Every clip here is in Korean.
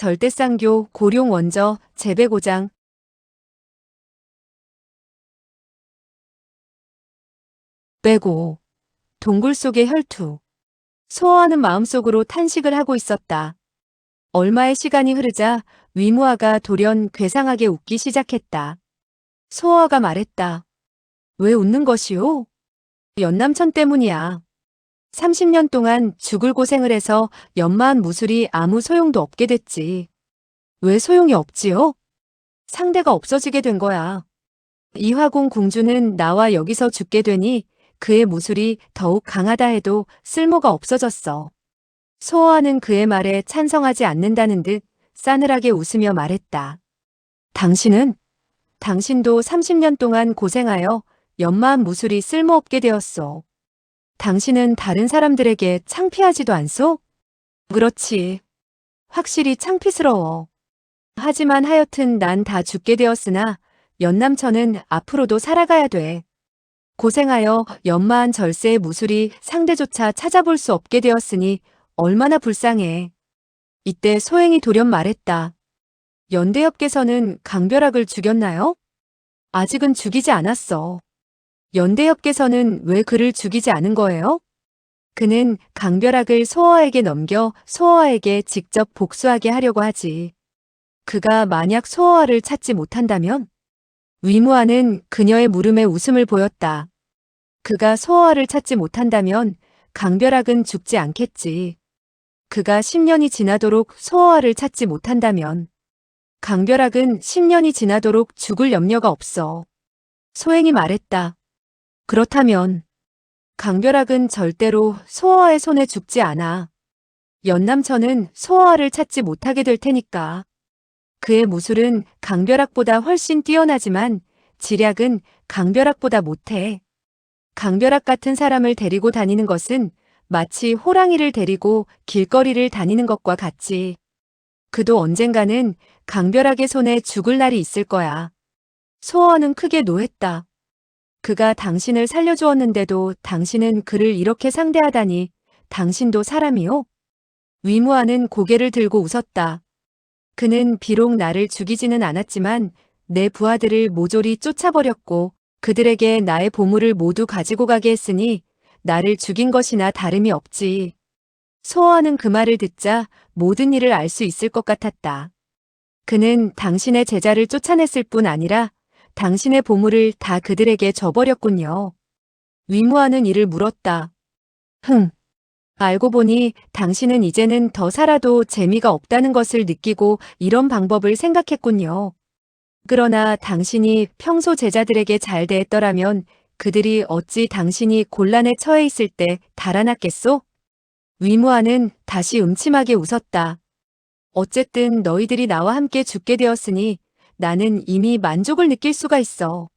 절대쌍교, 고룡 원저, 재배고장. 빼고. 동굴 속의 혈투. 소어하는 마음속으로 탄식을 하고 있었다. 얼마의 시간이 흐르자 위무아가 돌연 괴상하게 웃기 시작했다. 소어가 말했다. 왜 웃는 것이오? 연남천 때문이야. 30년 동안 죽을 고생을 해서 연마한 무술이 아무 소용도 없게 됐지. 왜 소용이 없지요? 상대가 없어지게 된 거야. 이화공 공주는 나와 여기서 죽게 되니 그의 무술이 더욱 강하다 해도 쓸모가 없어졌어. 소어하는 그의 말에 찬성하지 않는다는 듯 싸늘하게 웃으며 말했다. 당신도 30년 동안 고생하여 연마한 무술이 쓸모없게 되었소. 당신은 다른 사람들에게 창피하지도 않소? 그렇지. 확실히 창피스러워. 하지만 하여튼 난 다 죽게 되었으나 연남천은 앞으로도 살아가야 돼. 고생하여 연마한 절세의 무술이 상대조차 찾아볼 수 없게 되었으니 얼마나 불쌍해. 이때 소행이 돌연 말했다. 연대엽께서는 강벼락을 죽였나요? 아직은 죽이지 않았어. 연대엽께서는 왜 그를 죽이지 않은 거예요? 그는 강벼락을 소어에게 넘겨 소어에게 직접 복수하게 하려고 하지. 그가 만약 소어를 찾지 못한다면? 위무아는 그녀의 물음에 웃음을 보였다. 그가 소어를 찾지 못한다면 강벼락은 죽지 않겠지. 그가 10년이 지나도록 소어를 찾지 못한다면 강벼락은 10년이 지나도록 죽을 염려가 없어. 소행이 말했다. 그렇다면 강벼락은 절대로 소어의 손에 죽지 않아. 연남천은 소어를 찾지 못하게 될 테니까. 그의 무술은 강벼락보다 훨씬 뛰어나지만 지략은 강벼락보다 못해. 강벼락 같은 사람을 데리고 다니는 것은 마치 호랑이를 데리고 길거리를 다니는 것과 같지. 그도 언젠가는 강벼락의 손에 죽을 날이 있을 거야. 소어는 크게 노했다. 그가 당신을 살려주었는데도 당신은 그를 이렇게 상대하다니 당신도 사람이요? 위무아는 고개를 들고 웃었다. 그는 비록 나를 죽이지는 않았지만 내 부하들을 모조리 쫓아버렸고 그들에게 나의 보물을 모두 가지고 가게 했으니 나를 죽인 것이나 다름이 없지. 소어하는 그 말을 듣자 모든 일을 알 수 있을 것 같았다. 그는 당신의 제자를 쫓아냈을 뿐 아니라 당신의 보물을 다 그들에게 줘버렸군요. 위무아는 이를 물었다. 알고 보니 당신은 이제는 더 살아도 재미가 없다는 것을 느끼고 이런 방법을 생각했군요. 그러나 당신이 평소 제자들에게 잘 대했더라면 그들이 어찌 당신이 곤란에 처해 있을 때 달아났겠소? 위무아는 다시 음침하게 웃었다. 어쨌든 너희들이 나와 함께 죽게 되었으니 나는 이미 만족을 느낄 수가 있어.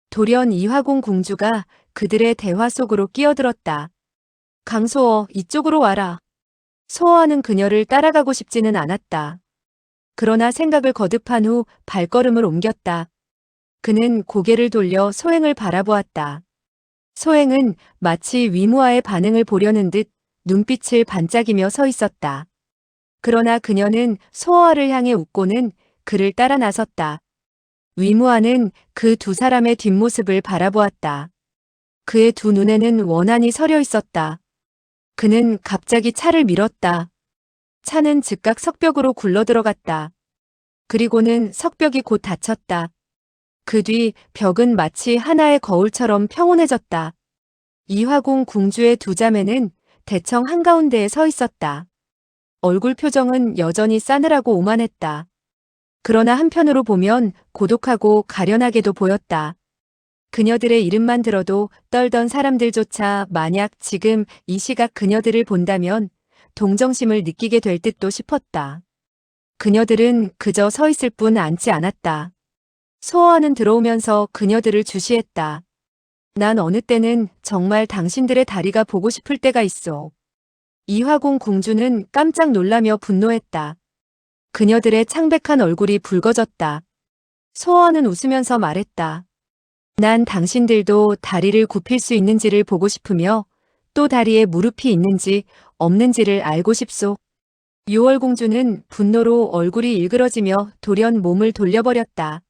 돌연 이화공 공주가 그들의 대화 속으로 끼어들었다. 강소어, 이쪽으로 와라. 소어하는 그녀를 따라가고 싶지는 않았다. 그러나 생각을 거듭한 후 발걸음을 옮겼다. 그는 고개를 돌려 소행을 바라보았다. 소행은 마치 위무아의 반응을 보려는 듯 눈빛을 반짝이며 서 있었다. 그러나 그녀는 소어아를 향해 웃고는 그를 따라 나섰다. 위무아는 그 두 사람의 뒷모습을 바라보았다. 그의 두 눈에는 원한이 서려 있었다. 그는 갑자기 차를 밀었다. 차는 즉각 석벽으로 굴러들어갔다. 그리고는 석벽이 곧 닫혔다. 그 뒤 벽은 마치 하나의 거울처럼 평온해졌다. 이화공 궁주의 두 자매는 대청 한가운데에 서 있었다. 얼굴 표정은 여전히 싸늘하고 오만했다. 그러나 한편으로 보면 고독하고 가련하게도 보였다. 그녀들의 이름만 들어도 떨던 사람들조차 만약 지금 이 시각 그녀들을 본다면 동정심을 느끼게 될 듯도 싶었다. 그녀들은 그저 서 있을 뿐 앉지 않았다. 소어하는 들어오면서 그녀들을 주시했다. 난 어느 때는 정말 당신들의 다리가 보고 싶을 때가 있어. 이화공 공주는 깜짝 놀라며 분노했다. 그녀들의 창백한 얼굴이 붉어졌다. 소어하는 웃으면서 말했다. 난 당신들도 다리를 굽힐 수 있는지를 보고 싶으며 또 다리에 무릎이 있는지 없는지를 알고 싶소. 유월공주는 분노로 얼굴이 일그러지며 돌연 몸을 돌려버렸다.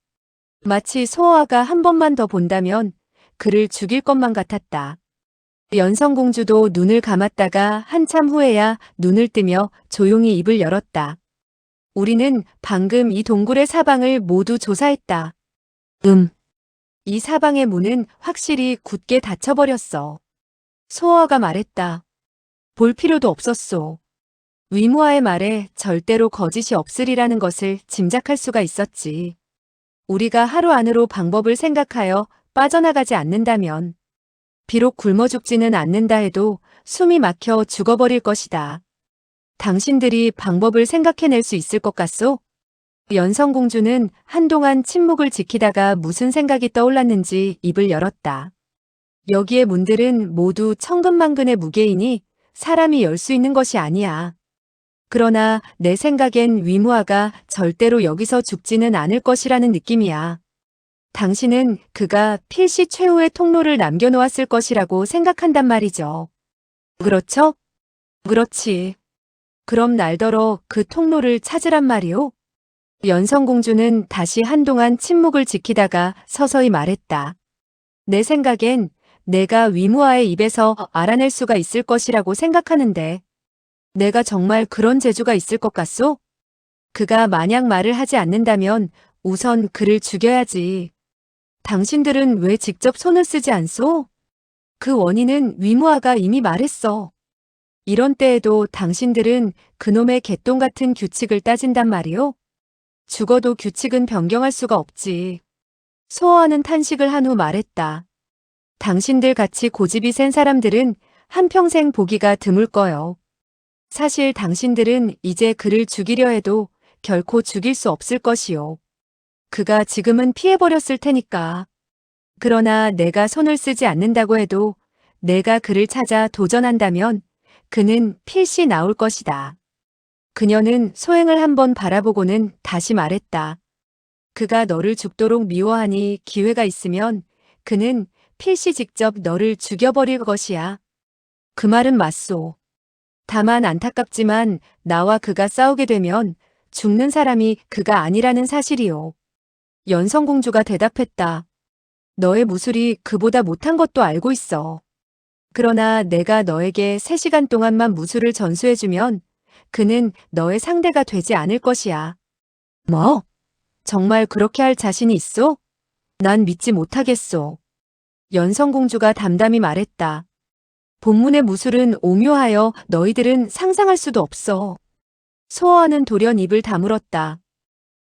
마치 소호아가 한 번만 더 본다면 그를 죽일 것만 같았다. 연성공주도 눈을 감았다가 한참 후에야 눈을 뜨며 조용히 입을 열었다. 우리는 방금 이 동굴의 사방을 모두 조사했다. 이 사방의 문은 확실히 굳게 닫혀버렸어. 소호아가 말했다. 볼 필요도 없었소. 위무아의 말에 절대로 거짓이 없으리라는 것을 짐작할 수가 있었지. 우리가 하루 안으로 방법을 생각하여 빠져나가지 않는다면 비록 굶어 죽지는 않는다 해도 숨이 막혀 죽어버릴 것이다. 당신들이 방법을 생각해낼 수 있을 것 같소? 연성공주는 한동안 침묵을 지키다가 무슨 생각이 떠올랐는지 입을 열었다. 여기의 문들은 모두 천근만근의 무게이니 사람이 열 수 있는 것이 아니야. 그러나 내 생각엔 위무아가 절대로 여기서 죽지는 않을 것이라는 느낌이야. 당신은 그가 필시 최후의 통로를 남겨놓았을 것이라고 생각한단 말이죠. 그렇죠? 그렇지. 그럼 날더러 그 통로를 찾으란 말이오? 연성공주는 다시 한동안 침묵을 지키다가 서서히 말했다. 내 생각엔 내가 위무아의 입에서 알아낼 수가 있을 것이라고 생각하는데 내가 정말 그런 재주가 있을 것 같소? 그가 만약 말을 하지 않는다면 우선 그를 죽여야지. 당신들은 왜 직접 손을 쓰지 않소? 그 원인은 위무아가 이미 말했어. 이런 때에도 당신들은 그놈의 개똥 같은 규칙을 따진단 말이오? 죽어도 규칙은 변경할 수가 없지. 소호아는 탄식을 한 후 말했다. 당신들 같이 고집이 센 사람들은 한평생 보기가 드물 거요. 사실 당신들은 이제 그를 죽이려 해도 결코 죽일 수 없을 것이요. 그가 지금은 피해버렸을 테니까. 그러나 내가 손을 쓰지 않는다고 해도 내가 그를 찾아 도전한다면 그는 필시 나올 것이다. 그녀는 소행을 한번 바라보고는 다시 말했다. 그가 너를 죽도록 미워하니 기회가 있으면 그는 필시 직접 너를 죽여버릴 것이야. 그 말은 맞소. 다만 안타깝지만 나와 그가 싸우게 되면 죽는 사람이 그가 아니라는 사실이요. 연성공주가 대답했다. 너의 무술이 그보다 못한 것도 알고 있어. 그러나 내가 너에게 3시간 동안만 무술을 전수해주면 그는 너의 상대가 되지 않을 것이야. 뭐? 정말 그렇게 할 자신이 있어? 난 믿지 못하겠소. 연성공주가 담담히 말했다. 본문의 무술은 오묘하여 너희들은 상상할 수도 없어. 소호아는 돌연 입을 다물었다.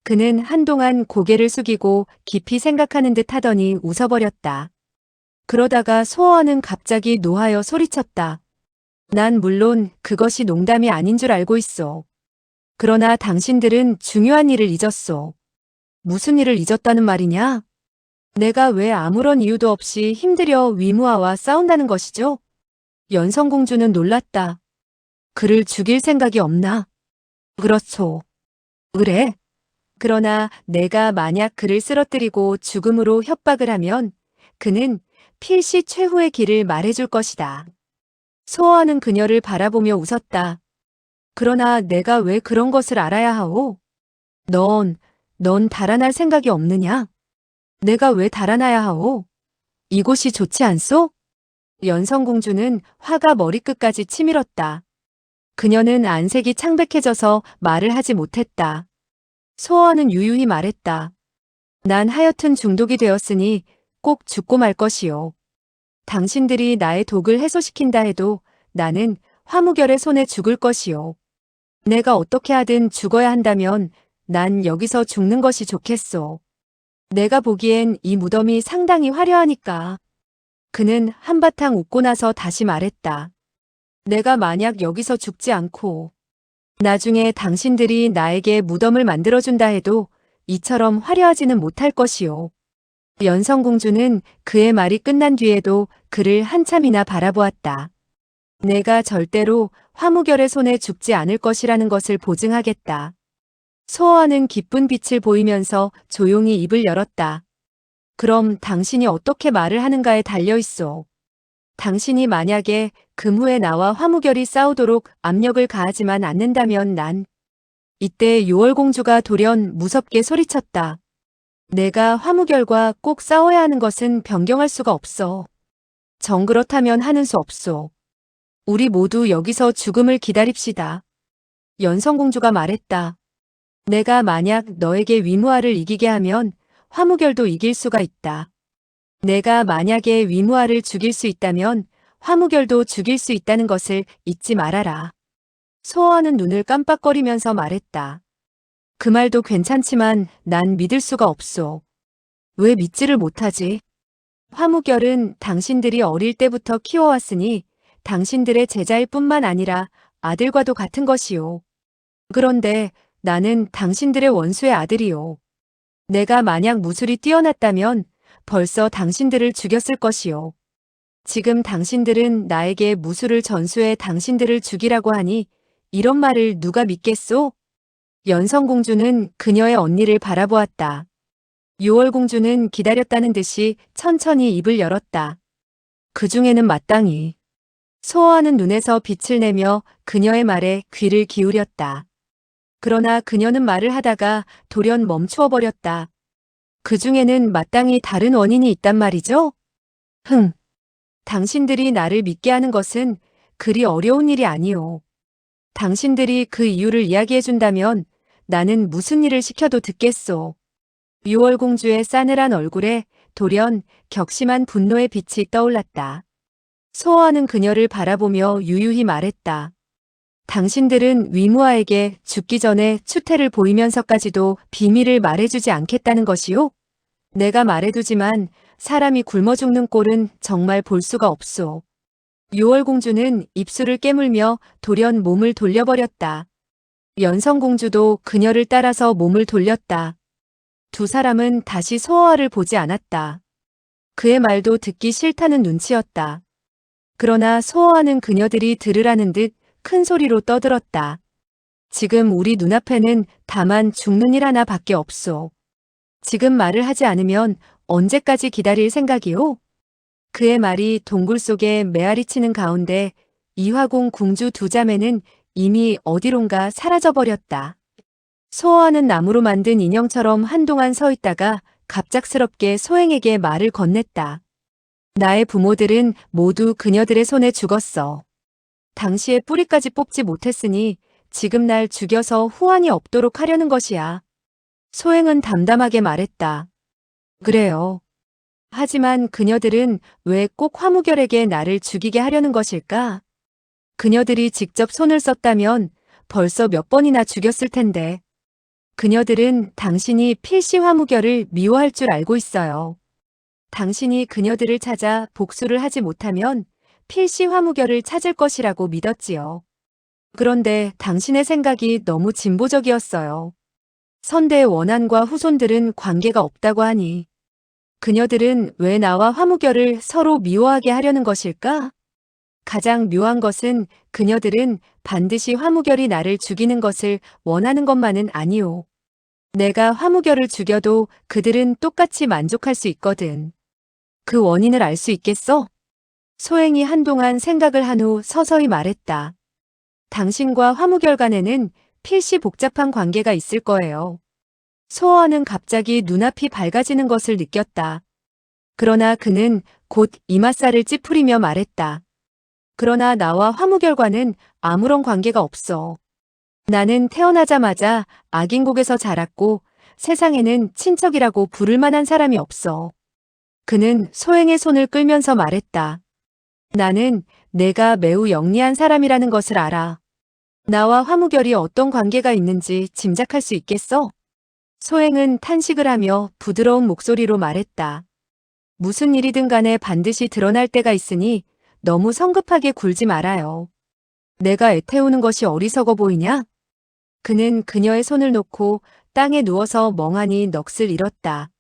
그는 한동안 고개를 숙이고 깊이 생각하는 듯 하더니 웃어버렸다. 그러다가 소호아는 갑자기 노하여 소리쳤다. 난 물론 그것이 농담이 아닌 줄 알고 있어. 그러나 당신들은 중요한 일을 잊었소. 무슨 일을 잊었다는 말이냐? 내가 왜 아무런 이유도 없이 힘들여 위무아와 싸운다는 것이죠? 연성공주는 놀랐다. 그를 죽일 생각이 없나? 그렇소. 그래. 그러나 내가 만약 그를 쓰러뜨리고 죽음으로 협박을 하면 그는 필시 최후의 길을 말해줄 것이다. 소호아는 그녀를 바라보며 웃었다. 그러나 내가 왜 그런 것을 알아야 하오? 넌 달아날 생각이 없느냐? 내가 왜 달아나야 하오? 이곳이 좋지 않소? 연성공주는 화가 머리끝까지 치밀었다. 그녀는 안색이 창백해져서 말을 하지 못했다. 소호아는 유유히 말했다. 난 하여튼 중독이 되었으니 꼭 죽고 말 것이요. 당신들이 나의 독을 해소시킨다 해도 나는 화무결의 손에 죽을 것이요. 내가 어떻게 하든 죽어야 한다면 난 여기서 죽는 것이 좋겠소. 내가 보기엔 이 무덤이 상당히 화려하니까. 그는 한바탕 웃고 나서 다시 말했다. 내가 만약 여기서 죽지 않고 나중에 당신들이 나에게 무덤을 만들어준다 해도 이처럼 화려하지는 못할 것이요. 연성공주는 그의 말이 끝난 뒤에도 그를 한참이나 바라보았다. 내가 절대로 화무결의 손에 죽지 않을 것이라는 것을 보증하겠다. 소호아는 기쁜 빛을 보이면서 조용히 입을 열었다. 그럼 당신이 어떻게 말을 하는가에 달려있소. 당신이 만약에 금후에 나와 화무결이 싸우도록 압력을 가하지만 않는다면 난. 이때 요월공주가 돌연 무섭게 소리쳤다. 내가 화무결과 꼭 싸워야 하는 것은 변경할 수가 없어. 정 그렇다면 하는 수 없소. 우리 모두 여기서 죽음을 기다립시다. 연성공주가 말했다. 내가 만약 너에게 위무아를 이기게 하면 화무결도 이길 수가 있다. 내가 만약에 위무아를 죽일 수 있다면 화무결도 죽일 수 있다는 것을 잊지 말아라. 소어하는 눈을 깜빡거리면서 말했다. 그 말도 괜찮지만 난 믿을 수가 없소. 왜 믿지를 못하지? 화무결은 당신들이 어릴 때부터 키워왔으니 당신들의 제자일 뿐만 아니라 아들과도 같은 것이요. 그런데 나는 당신들의 원수의 아들이요. 내가 만약 무술이 뛰어났다면 벌써 당신들을 죽였을 것이요. 지금 당신들은 나에게 무술을 전수해 당신들을 죽이라고 하니 이런 말을 누가 믿겠소? 연성공주는 그녀의 언니를 바라보았다. 요월공주는 기다렸다는 듯이 천천히 입을 열었다. 그 중에는 마땅히. 소어하는 눈에서 빛을 내며 그녀의 말에 귀를 기울였다. 그러나 그녀는 말을 하다가 돌연 멈추어 버렸다. 그 중에는 마땅히 다른 원인이 있단 말이죠? 당신들이 나를 믿게 하는 것은 그리 어려운 일이 아니오. 당신들이 그 이유를 이야기해준다면 나는 무슨 일을 시켜도 듣겠소. 유월공주의 싸늘한 얼굴에 돌연 격심한 분노의 빛이 떠올랐다. 소어하는 그녀를 바라보며 유유히 말했다. 당신들은 위무아에게 죽기 전에 추태를 보이면서까지도 비밀을 말해주지 않겠다는 것이요? 내가 말해두지만 사람이 굶어 죽는 꼴은 정말 볼 수가 없소. 요월공주는 입술을 깨물며 돌연 몸을 돌려버렸다. 연성공주도 그녀를 따라서 몸을 돌렸다. 두 사람은 다시 소어아를 보지 않았다. 그의 말도 듣기 싫다는 눈치였다. 그러나 소어아는 그녀들이 들으라는 듯 큰 소리로 떠들었다. 지금 우리 눈앞에는 다만 죽는 일 하나밖에 없소. 지금 말을 하지 않으면 언제까지 기다릴 생각이오? 그의 말이 동굴 속에 메아리치는 가운데 이화궁 궁주 두 자매는 이미 어디론가 사라져버렸다. 소어하는 나무로 만든 인형처럼 한동안 서 있다가 갑작스럽게 소행에게 말을 건넸다. 나의 부모들은 모두 그녀들의 손에 죽었어. 당시에 뿌리까지 뽑지 못했으니 지금 날 죽여서 후환이 없도록 하려는 것이야. 소행은 담담하게 말했다. 그래요. 하지만 그녀들은 왜 꼭 화무결에게 나를 죽이게 하려는 것일까? 그녀들이 직접 손을 썼다면 벌써 몇 번이나 죽였을 텐데. 그녀들은 당신이 필시 화무결을 미워할 줄 알고 있어요. 당신이 그녀들을 찾아 복수를 하지 못하면 필시 화무결을 찾을 것이라고 믿었지요. 그런데 당신의 생각이 너무 진보적이었어요. 선대의 원한과 후손들은 관계가 없다고 하니 그녀들은 왜 나와 화무결을 서로 미워하게 하려는 것일까? 가장 묘한 것은 그녀들은 반드시 화무결이 나를 죽이는 것을 원하는 것만은 아니오. 내가 화무결을 죽여도 그들은 똑같이 만족할 수 있거든. 그 원인을 알 수 있겠어? 소행이 한동안 생각을 한 후 서서히 말했다. 당신과 화무결 간에는 필시 복잡한 관계가 있을 거예요. 소어하는 갑자기 눈앞이 밝아지는 것을 느꼈다. 그러나 그는 곧 이맛살을 찌푸리며 말했다. 그러나 나와 화무결과는 아무런 관계가 없어. 나는 태어나자마자 악인국에서 자랐고 세상에는 친척이라고 부를 만한 사람이 없어. 그는 소행의 손을 끌면서 말했다. 나는 내가 매우 영리한 사람이라는 것을 알아. 나와 화무결이 어떤 관계가 있는지 짐작할 수 있겠어? 소행은 탄식을 하며 부드러운 목소리로 말했다. 무슨 일이든 간에 반드시 드러날 때가 있으니 너무 성급하게 굴지 말아요. 내가 애태우는 것이 어리석어 보이냐? 그는 그녀의 손을 놓고 땅에 누워서 멍하니 넋을 잃었다.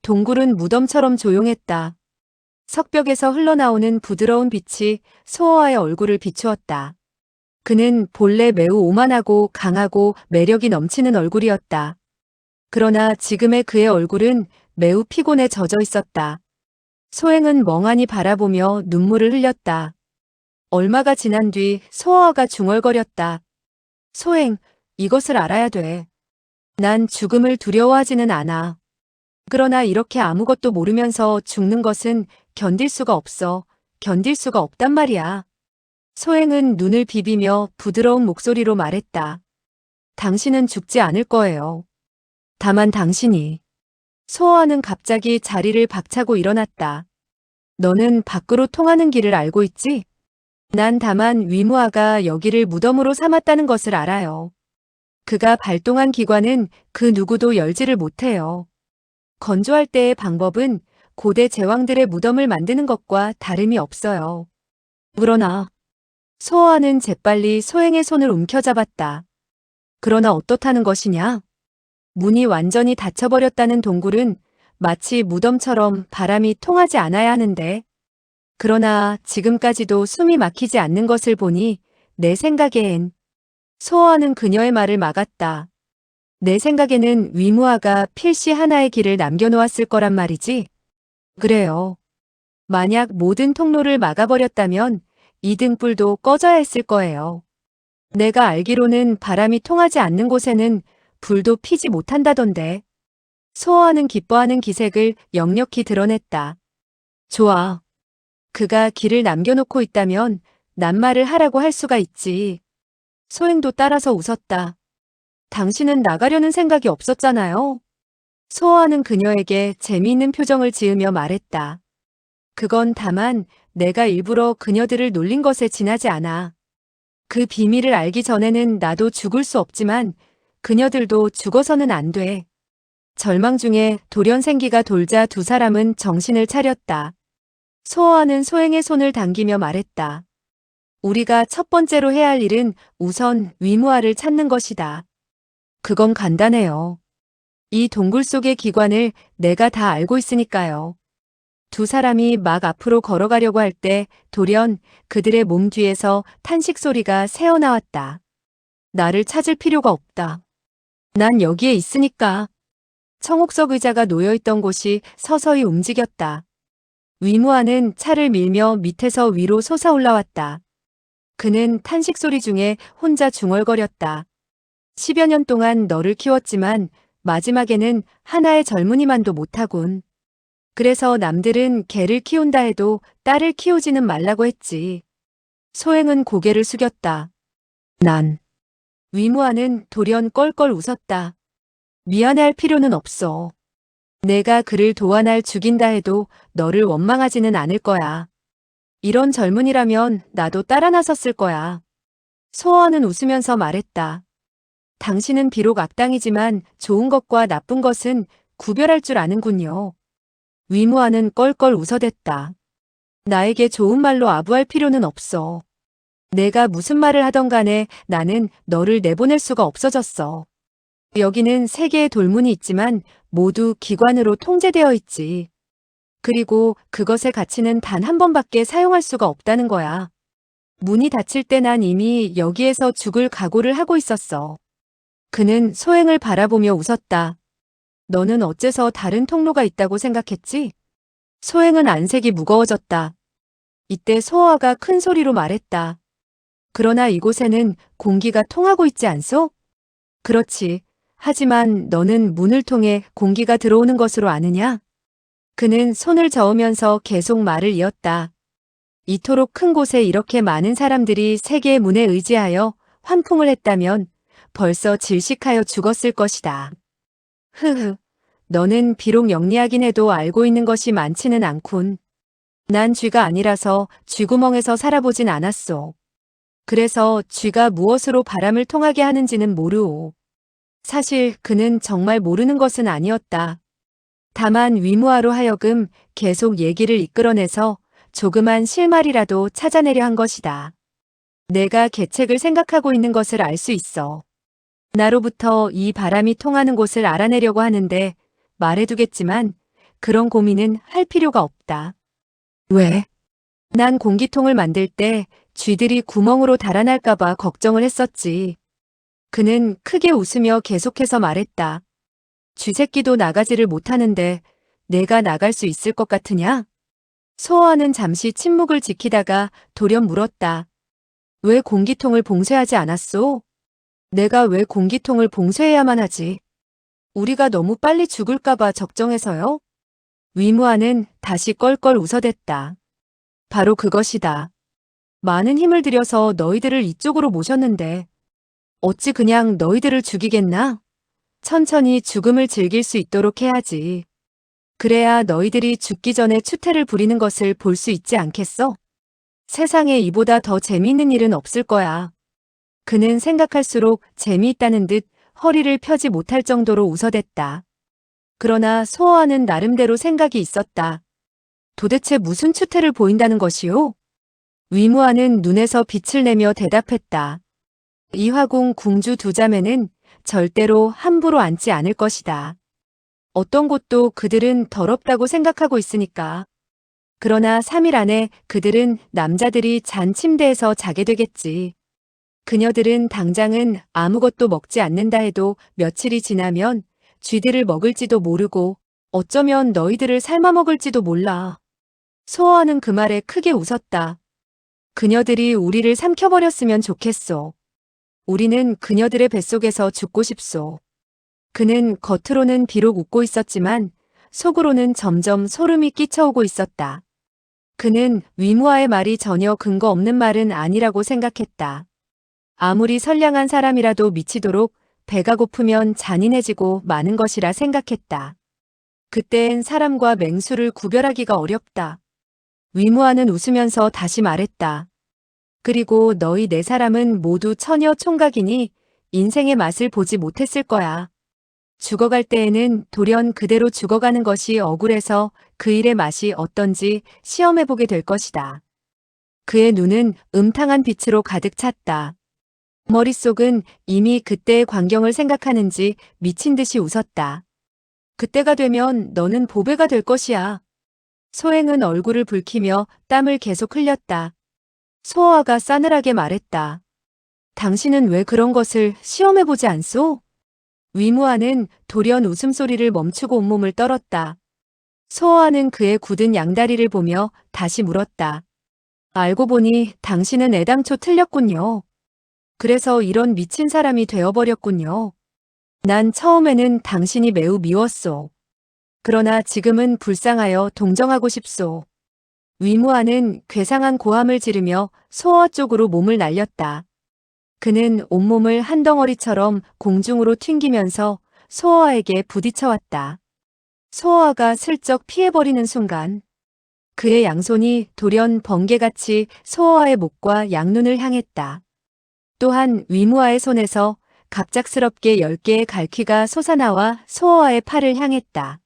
동굴은 무덤처럼 조용했다. 석벽에서 흘러나오는 부드러운 빛이 소어와의 얼굴을 비추었다. 그는 본래 매우 오만하고 강하고 매력이 넘치는 얼굴이었다. 그러나 지금의 그의 얼굴은 매우 피곤에 젖어 있었다. 소행은 멍하니 바라보며 눈물을 흘렸다. 얼마가 지난 뒤 소아가 중얼거렸다. 소행, 이것을 알아야 돼. 난 죽음을 두려워하지는 않아. 그러나 이렇게 아무것도 모르면서 죽는 것은 견딜 수가 없어. 견딜 수가 없단 말이야. 소행은 눈을 비비며 부드러운 목소리로 말했다. 당신은 죽지 않을 거예요. 다만 당신이. 소아는 갑자기 자리를 박차고 일어났다. 너는 밖으로 통하는 길을 알고 있지? 난 다만 위무아가 여기를 무덤으로 삼았다는 것을 알아요. 그가 발동한 기관은 그 누구도 열지를 못해요. 건조할 때의 방법은 고대 제왕들의 무덤을 만드는 것과 다름이 없어요. 그러나 소아는 재빨리 소행의 손을 움켜잡았다. 그러나 어떻다는 것이냐? 문이 완전히 닫혀버렸다는 동굴은 마치 무덤처럼 바람이 통하지 않아야 하는데, 그러나 지금까지도 숨이 막히지 않는 것을 보니 내 생각엔 소아는 그녀의 말을 막았다. 내 생각에는 위무아가 필시 하나의 길을 남겨놓았을 거란 말이지. 그래요. 만약 모든 통로를 막아버렸다면 이 등불도 꺼져야 했을 거예요. 내가 알기로는 바람이 통하지 않는 곳에는 불도 피지 못한다던데. 소아는 기뻐하는 기색을 역력히 드러냈다. 좋아. 그가 길을 남겨놓고 있다면 낱말을 하라고 할 수가 있지. 소행도 따라서 웃었다. 당신은 나가려는 생각이 없었잖아요. 소아는 그녀에게 재미있는 표정을 지으며 말했다. 그건 다만 내가 일부러 그녀들을 놀린 것에 지나지 않아. 그 비밀을 알기 전에는 나도 죽을 수 없지만 그녀들도 죽어서는 안 돼. 절망 중에 돌연생기가 돌자 두 사람은 정신을 차렸다. 소아는 소행의 손을 당기며 말했다. 우리가 첫 번째로 해야 할 일은 우선 위무아를 찾는 것이다. 그건 간단해요. 이 동굴 속의 기관을 내가 다 알고 있으니까요. 두 사람이 막 앞으로 걸어가려고 할 때 돌연 그들의 몸 뒤에서 탄식 소리가 새어나왔다. 나를 찾을 필요가 없다. 난 여기에 있으니까. 청옥석 의자가 놓여있던 곳이 서서히 움직였다. 위무아는 차를 밀며 밑에서 위로 솟아올라왔다. 그는 탄식 소리 중에 혼자 중얼거렸다. 10여 년 동안 너를 키웠지만 마지막에는 하나의 젊은이만도 못하군. 그래서 남들은 개를 키운다 해도 딸을 키우지는 말라고 했지. 소행은 고개를 숙였다. 난. 위무아는 돌연 껄껄 웃었다. 미안해할 필요는 없어. 내가 그를 도와 죽인다 해도 너를 원망하지는 않을 거야. 이런 젊은이라면 나도 따라 나섰을 거야. 소아는 웃으면서 말했다. 당신은 비록 악당이지만 좋은 것과 나쁜 것은 구별할 줄 아는군요. 위무아는 껄껄 웃어댔다. 나에게 좋은 말로 아부할 필요는 없어. 내가 무슨 말을 하던 간에 나는 너를 내보낼 수가 없어졌어. 여기는 세 개의 돌문이 있지만 모두 기관으로 통제되어 있지. 그리고 그것의 가치는 단 한 번밖에 사용할 수가 없다는 거야. 문이 닫힐 때 난 이미 여기에서 죽을 각오를 하고 있었어. 그는 소행을 바라보며 웃었다. 너는 어째서 다른 통로가 있다고 생각했지? 소행은 안색이 무거워졌다. 이때 소아가 큰 소리로 말했다. 그러나 이곳에는 공기가 통하고 있지 않소? 그렇지. 하지만 너는 문을 통해 공기가 들어오는 것으로 아느냐? 그는 손을 저으면서 계속 말을 이었다. 이토록 큰 곳에 이렇게 많은 사람들이 세계의 문에 의지하여 환풍을 했다면 벌써 질식하여 죽었을 것이다. 흐흐, 너는 비록 영리하긴 해도 알고 있는 것이 많지는 않군. 난 쥐가 아니라서 쥐구멍에서 살아보진 않았소. 그래서 쥐가 무엇으로 바람을 통하게 하는지는 모르오. 사실 그는 정말 모르는 것은 아니었다. 다만 위무아로 하여금 계속 얘기를 이끌어내서 조그만 실마리라도 찾아내려 한 것이다. 내가 계책을 생각하고 있는 것을 알 수 있어. 나로부터 이 바람이 통하는 곳을 알아내려고 하는데 말해두겠지만 그런 고민은 할 필요가 없다. 왜? 난 공기통을 만들 때 쥐들이 구멍으로 달아날까봐 걱정을 했었지. 그는 크게 웃으며 계속해서 말했다. 쥐새끼도 나가지를 못하는데 내가 나갈 수 있을 것 같으냐? 소호아는 잠시 침묵을 지키다가 돌연 물었다. 왜 공기통을 봉쇄하지 않았소? 내가 왜 공기통을 봉쇄해야만 하지? 우리가 너무 빨리 죽을까봐 걱정해서요? 위무아는 다시 껄껄 웃어댔다. 바로 그것이다. 많은 힘을 들여서 너희들을 이쪽으로 모셨는데 어찌 그냥 너희들을 죽이겠나? 천천히 죽음을 즐길 수 있도록 해야지. 그래야 너희들이 죽기 전에 추태를 부리는 것을 볼 수 있지 않겠어? 세상에 이보다 더 재미있는 일은 없을 거야. 그는 생각할수록 재미있다는 듯 허리를 펴지 못할 정도로 웃어댔다. 그러나 소호아는 나름대로 생각이 있었다. 도대체 무슨 추태를 보인다는 것이오? 위무아는 눈에서 빛을 내며 대답했다. 이화궁 궁주 두 자매는 절대로 함부로 앉지 않을 것이다. 어떤 곳도 그들은 더럽다고 생각하고 있으니까. 그러나 3일 안에 그들은 남자들이 잔 침대에서 자게 되겠지. 그녀들은 당장은 아무것도 먹지 않는다 해도 며칠이 지나면 쥐들을 먹을지도 모르고 어쩌면 너희들을 삶아 먹을지도 몰라. 소호아는 그 말에 크게 웃었다. 그녀들이 우리를 삼켜버렸으면 좋겠소. 우리는 그녀들의 뱃속에서 죽고 싶소. 그는 겉으로는 비록 웃고 있었지만 속으로는 점점 소름이 끼쳐오고 있었다. 그는 위무아의 말이 전혀 근거 없는 말은 아니라고 생각했다. 아무리 선량한 사람이라도 미치도록 배가 고프면 잔인해지고 마는 것이라 생각했다. 그땐 사람과 맹수를 구별하기가 어렵다. 위무아는 웃으면서 다시 말했다. 그리고 너희 네 사람은 모두 처녀 총각이니 인생의 맛을 보지 못했을 거야. 죽어갈 때에는 돌연 그대로 죽어가는 것이 억울해서 그 일의 맛이 어떤지 시험해보게 될 것이다. 그의 눈은 음탕한 빛으로 가득 찼다. 머릿속은 이미 그때의 광경을 생각하는지 미친 듯이 웃었다. 그때가 되면 너는 보배가 될 것이야. 소행은 얼굴을 붉히며 땀을 계속 흘렸다. 소호아가 싸늘하게 말했다. 당신은 왜 그런 것을 시험해보지 않소? 위무아는 돌연 웃음소리를 멈추고 온몸을 떨었다. 소호아는 그의 굳은 양다리를 보며 다시 물었다. 알고 보니 당신은 애당초 틀렸군요. 그래서 이런 미친 사람이 되어버렸군요. 난 처음에는 당신이 매우 미웠소. 그러나 지금은 불쌍하여 동정하고 싶소. 위무아는 괴상한 고함을 지르며 소호아 쪽으로 몸을 날렸다. 그는 온몸을 한 덩어리처럼 공중으로 튕기면서 소호아에게 부딪혀왔다. 소호아가 슬쩍 피해버리는 순간 그의 양손이 돌연 번개같이 소호아의 목과 양눈을 향했다. 또한 위무아의 손에서 갑작스럽게 10개의 갈퀴가 솟아나와 소호아의 팔을 향했다.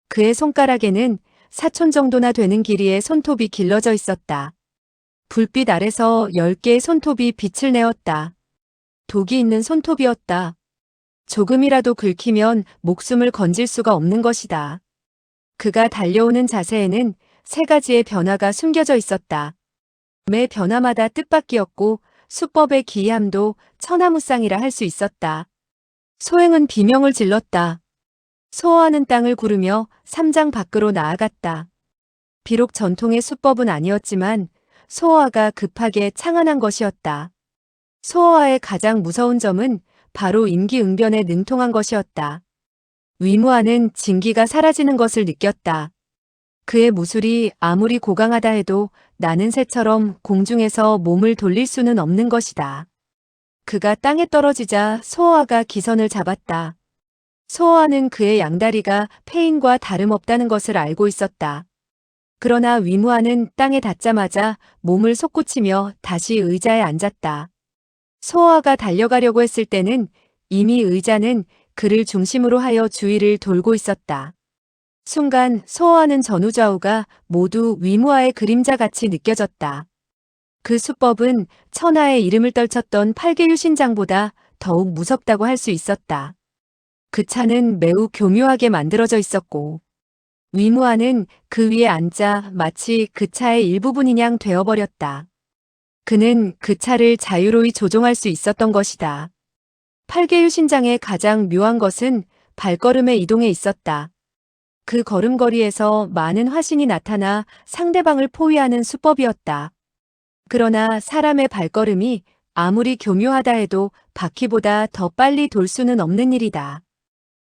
그의 손가락에는 사촌 정도나 되는 길이의 손톱이 길러져 있었다. 불빛 아래서 10개의 손톱이 빛을 내었다. 독이 있는 손톱이었다. 조금이라도 긁히면 목숨을 건질 수가 없는 것이다. 그가 달려오는 자세에는 3가지의 변화가 숨겨져 있었다. 매 변화마다 뜻밖이었고 수법의 기이함도 천하무쌍이라 할 수 있었다. 소행은 비명을 질렀다. 소호아는 땅을 구르며 삼장 밖으로 나아갔다. 비록 전통의 수법은 아니었지만 소호아가 급하게 창안한 것이었다. 소호아의 가장 무서운 점은 바로 임기응변에 능통한 것이었다. 위무아는 진기가 사라지는 것을 느꼈다. 그의 무술이 아무리 고강하다 해도 나는 새처럼 공중에서 몸을 돌릴 수는 없는 것이다. 그가 땅에 떨어지자 소호아가 기선을 잡았다. 소호아는 그의 양다리가 폐인과 다름없다는 것을 알고 있었다. 그러나 위무아는 땅에 닿자마자 몸을 솟구치며 다시 의자에 앉았다. 소호아가 달려가려고 했을 때는 이미 의자는 그를 중심으로 하여 주위를 돌고 있었다. 순간 소호아는 전우좌우가 모두 위무아의 그림자같이 느껴졌다. 그 수법은 천하의 이름을 떨쳤던 팔계유신장보다 더욱 무섭다고 할 수 있었다. 그 차는 매우 교묘하게 만들어져 있었고 위무아는 그 위에 앉아 마치 그 차의 일부분이냥 되어버렸다. 그는 그 차를 자유로이 조종할 수 있었던 것이다. 팔계유신장의 가장 묘한 것은 발걸음의 이동에 있었다. 그 걸음걸이에서 많은 화신이 나타나 상대방을 포위하는 수법이었다. 그러나 사람의 발걸음이 아무리 교묘하다 해도 바퀴보다 더 빨리 돌 수는 없는 일이다.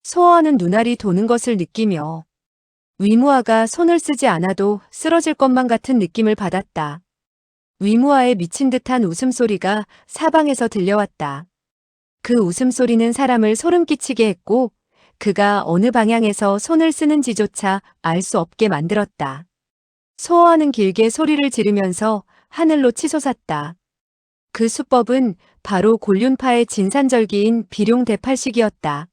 소어는 눈알이 도는 것을 느끼며 위무아가 손을 쓰지 않아도 쓰러질 것만 같은 느낌을 받았다. 위무아의 미친 듯한 웃음소리가 사방에서 들려왔다. 그 웃음소리는 사람을 소름 끼치게 했고 그가 어느 방향에서 손을 쓰는지조차 알 수 없게 만들었다. 소어는 길게 소리를 지르면서 하늘로 치솟았다. 그 수법은 바로 곤륜파의 진산절기인 비룡대팔식이었다.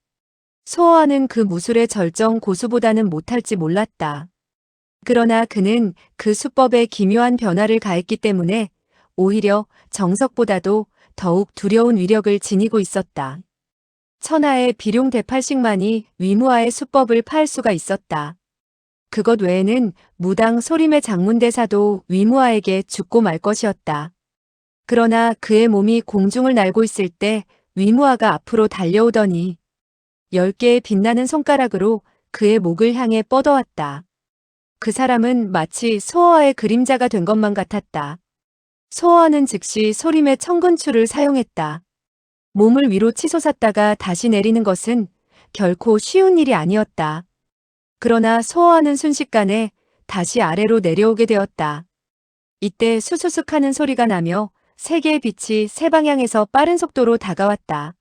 소어는 그 무술의 절정 고수보다는 못할지 몰랐다. 그러나 그는 그 수법에 기묘한 변화를 가했기 때문에 오히려 정석보다도 더욱 두려운 위력을 지니고 있었다. 천하의 비룡대팔식만이 위무아의 수법을 파할 수가 있었다. 그것 외에는 무당 소림의 장문대사도 위무아에게 죽고 말 것이었다. 그러나 그의 몸이 공중을 날고 있을 때 위무아가 앞으로 달려오더니 10개의 빛나는 손가락으로 그의 목을 향해 뻗어왔다. 그 사람은 마치 소어의 그림자가 된 것만 같았다. 소어는 즉시 소림의 청근추를 사용했다. 몸을 위로 치솟았다가 다시 내리는 것은 결코 쉬운 일이 아니었다. 그러나 소어는 순식간에 다시 아래로 내려오게 되었다. 이때 수수숙하는 소리가 나며 세 개의 빛이 세 방향에서 빠른 속도로 다가왔다.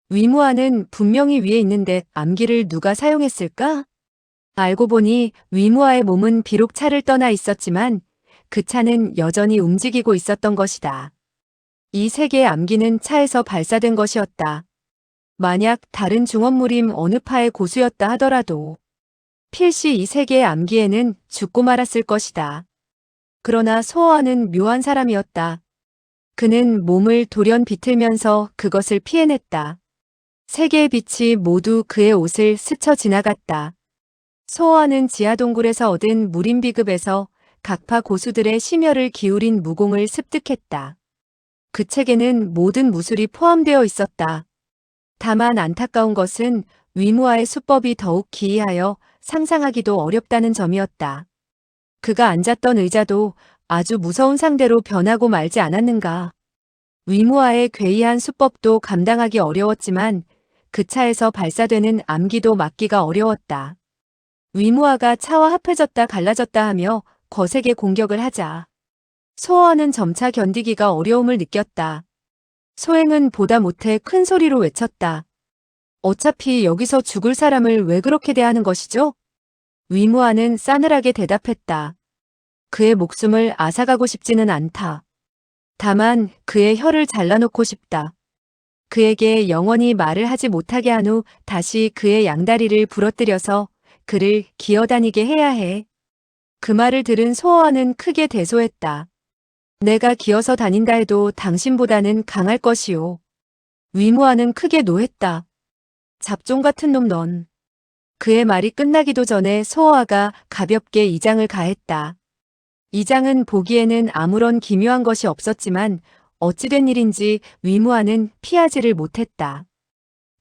위무아는 분명히 위에 있는데 암기를 누가 사용했을까? 알고 보니 위무아의 몸은 비록 차를 떠나 있었지만 그 차는 여전히 움직이고 있었던 것이다. 이 세 개의 암기는 차에서 발사된 것이었다. 만약 다른 중원무림 어느 파의 고수였다 하더라도 필시 이 세 개의 암기에는 죽고 말았을 것이다. 그러나 소어는 묘한 사람이었다. 그는 몸을 돌연 비틀면서 그것을 피해냈다. 세 개의 빛이 모두 그의 옷을 스쳐 지나갔다. 소어는 지하동굴에서 얻은 무림비급에서 각파 고수들의 심혈을 기울인 무공을 습득했다. 그 책에는 모든 무술이 포함되어 있었다. 다만 안타까운 것은 위무아의 수법이 더욱 기이하여 상상하기도 어렵다는 점이었다. 그가 앉았던 의자도 아주 무서운 상대로 변하고 말지 않았는가. 위무아의 괴이한 수법도 감당하기 어려웠지만 그 차에서 발사되는 암기도 막기가 어려웠다. 위무아가 차와 합해졌다 갈라졌다 하며 거세게 공격을 하자 소어는 점차 견디기가 어려움을 느꼈다. 소행은 보다 못해 큰 소리로 외쳤다. 어차피 여기서 죽을 사람을 왜 그렇게 대하는 것이죠? 위무아는 싸늘하게 대답했다. 그의 목숨을 앗아가고 싶지는 않다. 다만 그의 혀를 잘라놓고 싶다. 그에게 영원히 말을 하지 못하게 한 후 다시 그의 양다리를 부러뜨려서 그를 기어다니게 해야 해. 그 말을 들은 소어는 크게 대소했다. 내가 기어서 다닌다 해도 당신보다는 강할 것이오. 위무아는 크게 노했다. 잡종 같은 놈 넌. 그의 말이 끝나기도 전에 소어아가 가볍게 이장을 가했다. 이장은 보기에는 아무런 기묘한 것이 없었지만 어찌된 일인지 위무아는 피하지를 못했다.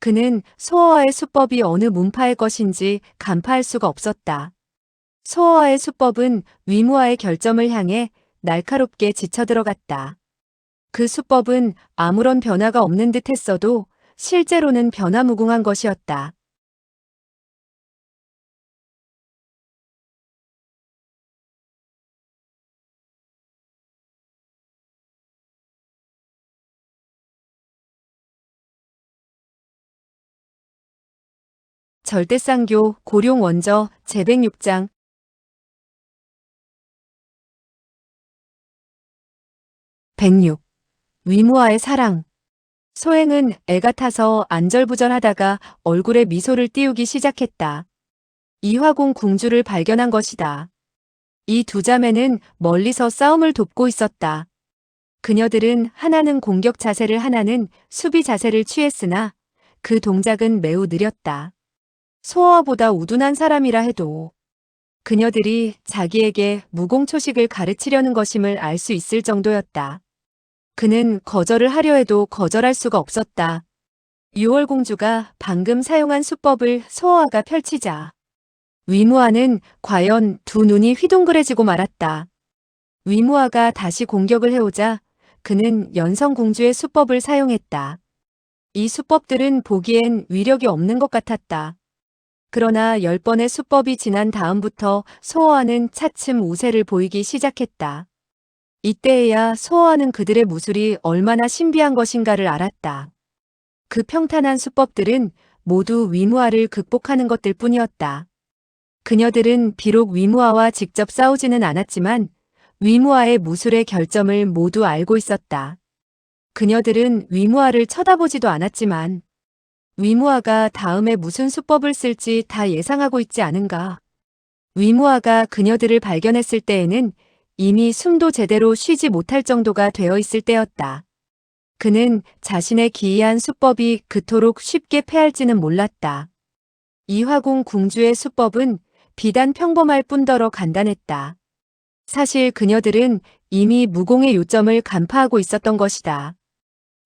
그는 소어아의 수법이 어느 문파의 것인지 간파할 수가 없었다. 소어아의 수법은 위무아의 결점을 향해 날카롭게 지쳐들어갔다. 그 수법은 아무런 변화가 없는 듯 했어도 실제로는 변화무궁한 것이었다. 절대쌍교 고룡원저 제106장 106. 위무아의 사랑. 소행은 애가 타서 안절부절하다가 얼굴에 미소를 띄우기 시작했다. 이화공 궁주를 발견한 것이다. 이 두 자매는 멀리서 싸움을 돕고 있었다. 그녀들은 하나는 공격 자세를 하나는 수비 자세를 취했으나 그 동작은 매우 느렸다. 소어보다 우둔한 사람이라 해도 그녀들이 자기에게 무공초식을 가르치려는 것임을 알 수 있을 정도였다. 그는 거절을 하려 해도 거절할 수가 없었다. 유월공주가 방금 사용한 수법을 소어아가 펼치자 위무아는 과연 두 눈이 휘둥그레지고 말았다. 위무아가 다시 공격을 해오자 그는 연성공주의 수법을 사용했다. 이 수법들은 보기엔 위력이 없는 것 같았다. 그러나 10번의 수법이 지난 다음부터 소어아는 차츰 우세를 보이기 시작했다. 이때에야 소어아는 그들의 무술이 얼마나 신비한 것인가를 알았다. 그 평탄한 수법들은 모두 위무아를 극복하는 것들 뿐이었다. 그녀들은 비록 위무아와 직접 싸우지는 않았지만 위무아의 무술의 결점을 모두 알고 있었다. 그녀들은 위무아를 쳐다보지도 않았지만 위무아가 다음에 무슨 수법을 쓸지 다 예상하고 있지 않은가. 위무아가 그녀들을 발견했을 때에는 이미 숨도 제대로 쉬지 못할 정도가 되어 있을 때였다. 그는 자신의 기이한 수법이 그토록 쉽게 패할지는 몰랐다. 이화궁 궁주의 수법은 비단 평범할 뿐더러 간단했다. 사실 그녀들은 이미 무공의 요점을 간파하고 있었던 것이다.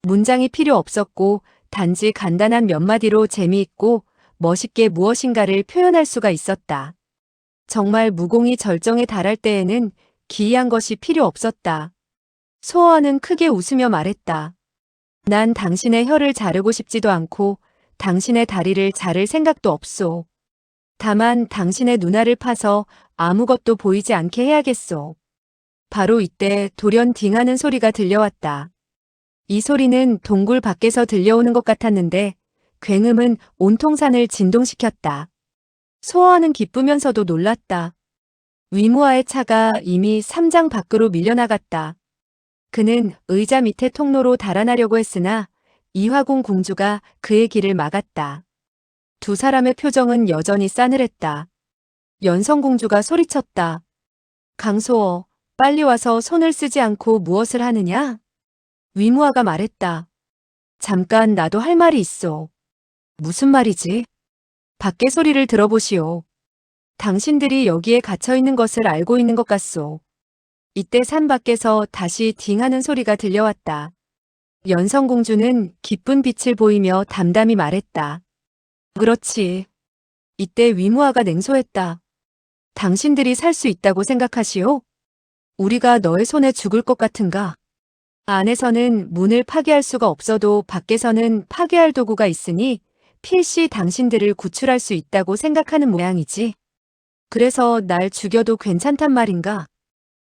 문장이 필요 없었고 단지 간단한 몇 마디로 재미있고 멋있게 무엇인가를 표현할 수가 있었다. 정말 무공이 절정에 달할 때에는 기이한 것이 필요 없었다. 소어는 크게 웃으며 말했다. 난 당신의 혀를 자르고 싶지도 않고 당신의 다리를 자를 생각도 없소. 다만 당신의 눈알을 파서 아무것도 보이지 않게 해야겠소. 바로 이때 돌연 딩하는 소리가 들려왔다. 이 소리는 동굴 밖에서 들려오는 것 같았는데 굉음은 온통 산을 진동시켰다. 소어는 기쁘면서도 놀랐다. 위무아의 차가 이미 삼장 밖으로 밀려나갔다. 그는 의자 밑에 통로로 달아나려고 했으나 이화궁 공주가 그의 길을 막았다. 두 사람의 표정은 여전히 싸늘했다. 연성공주가 소리쳤다. 강소어, 빨리 와서 손을 쓰지 않고 무엇을 하느냐? 위무아가 말했다. 잠깐 나도 할 말이 있어. 무슨 말이지? 밖의 소리를 들어보시오. 당신들이 여기에 갇혀 있는 것을 알고 있는 것 같소. 이때 산 밖에서 다시 딩하는 소리가 들려왔다. 연성공주는 기쁜 빛을 보이며 담담히 말했다. 그렇지. 이때 위무아가 냉소했다. 당신들이 살 수 있다고 생각하시오? 우리가 너의 손에 죽을 것 같은가? 안에서는 문을 파괴할 수가 없어도 밖에서는 파괴할 도구가 있으니 필시 당신들을 구출할 수 있다고 생각하는 모양이지. 그래서 날 죽여도 괜찮단 말인가?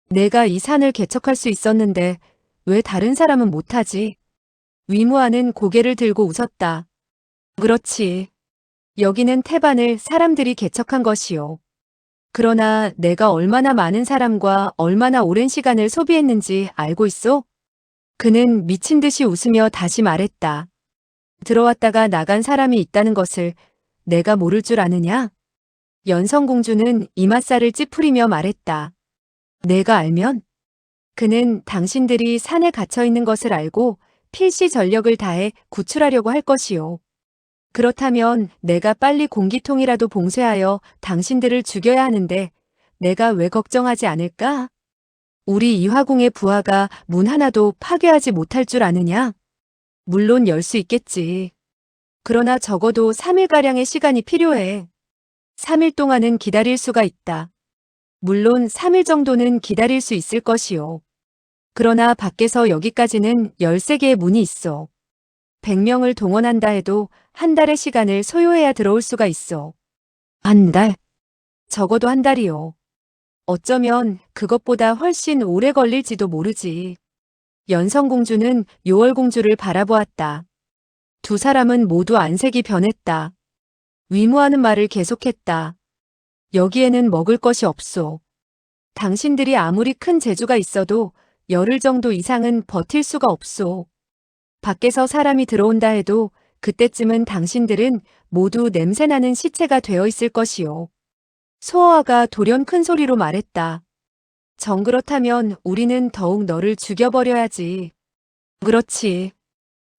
내가 이 산을 개척할 수 있었는데 왜 다른 사람은 못하지? 위무아는 고개를 들고 웃었다. 그렇지. 여기는 태반을 사람들이 개척한 것이오. 그러나 내가 얼마나 많은 사람과 얼마나 오랜 시간을 소비했는지 알고 있어? 그는 미친 듯이 웃으며 다시 말했다. 들어왔다가 나간 사람이 있다는 것을 내가 모를 줄 아느냐? 연성공주는 이맛살을 찌푸리며 말했다. 내가 알면? 그는 당신들이 산에 갇혀 있는 것을 알고 필시 전력을 다해 구출하려고 할 것이오. 그렇다면 내가 빨리 공기통이라도 봉쇄하여 당신들을 죽여야 하는데 내가 왜 걱정하지 않을까? 우리 이화궁의 부하가 문 하나도 파괴하지 못할 줄 아느냐? 물론 열 수 있겠지. 그러나 적어도 3일가량의 시간이 필요해. 3일 동안은 기다릴 수가 있다. 물론 3일 정도는 기다릴 수 있을 것이오. 그러나 밖에서 여기까지는 13개의 문이 있어. 100명을 동원한다 해도 한 달의 시간을 소요해야 들어올 수가 있어. 한 달? 적어도 한 달이요. 어쩌면 그것보다 훨씬 오래 걸릴지도 모르지. 연성공주는 요월공주를 바라보았다. 두 사람은 모두 안색이 변했다. 위무하는 말을 계속했다. 여기에는 먹을 것이 없소. 당신들이 아무리 큰 재주가 있어도 열흘 정도 이상은 버틸 수가 없소. 밖에서 사람이 들어온다 해도 그때쯤은 당신들은 모두 냄새나는 시체가 되어 있을 것이오. 소어아가 돌연 큰 소리로 말했다. 정 그렇다면 우리는 더욱 너를 죽여버려야지. 그렇지.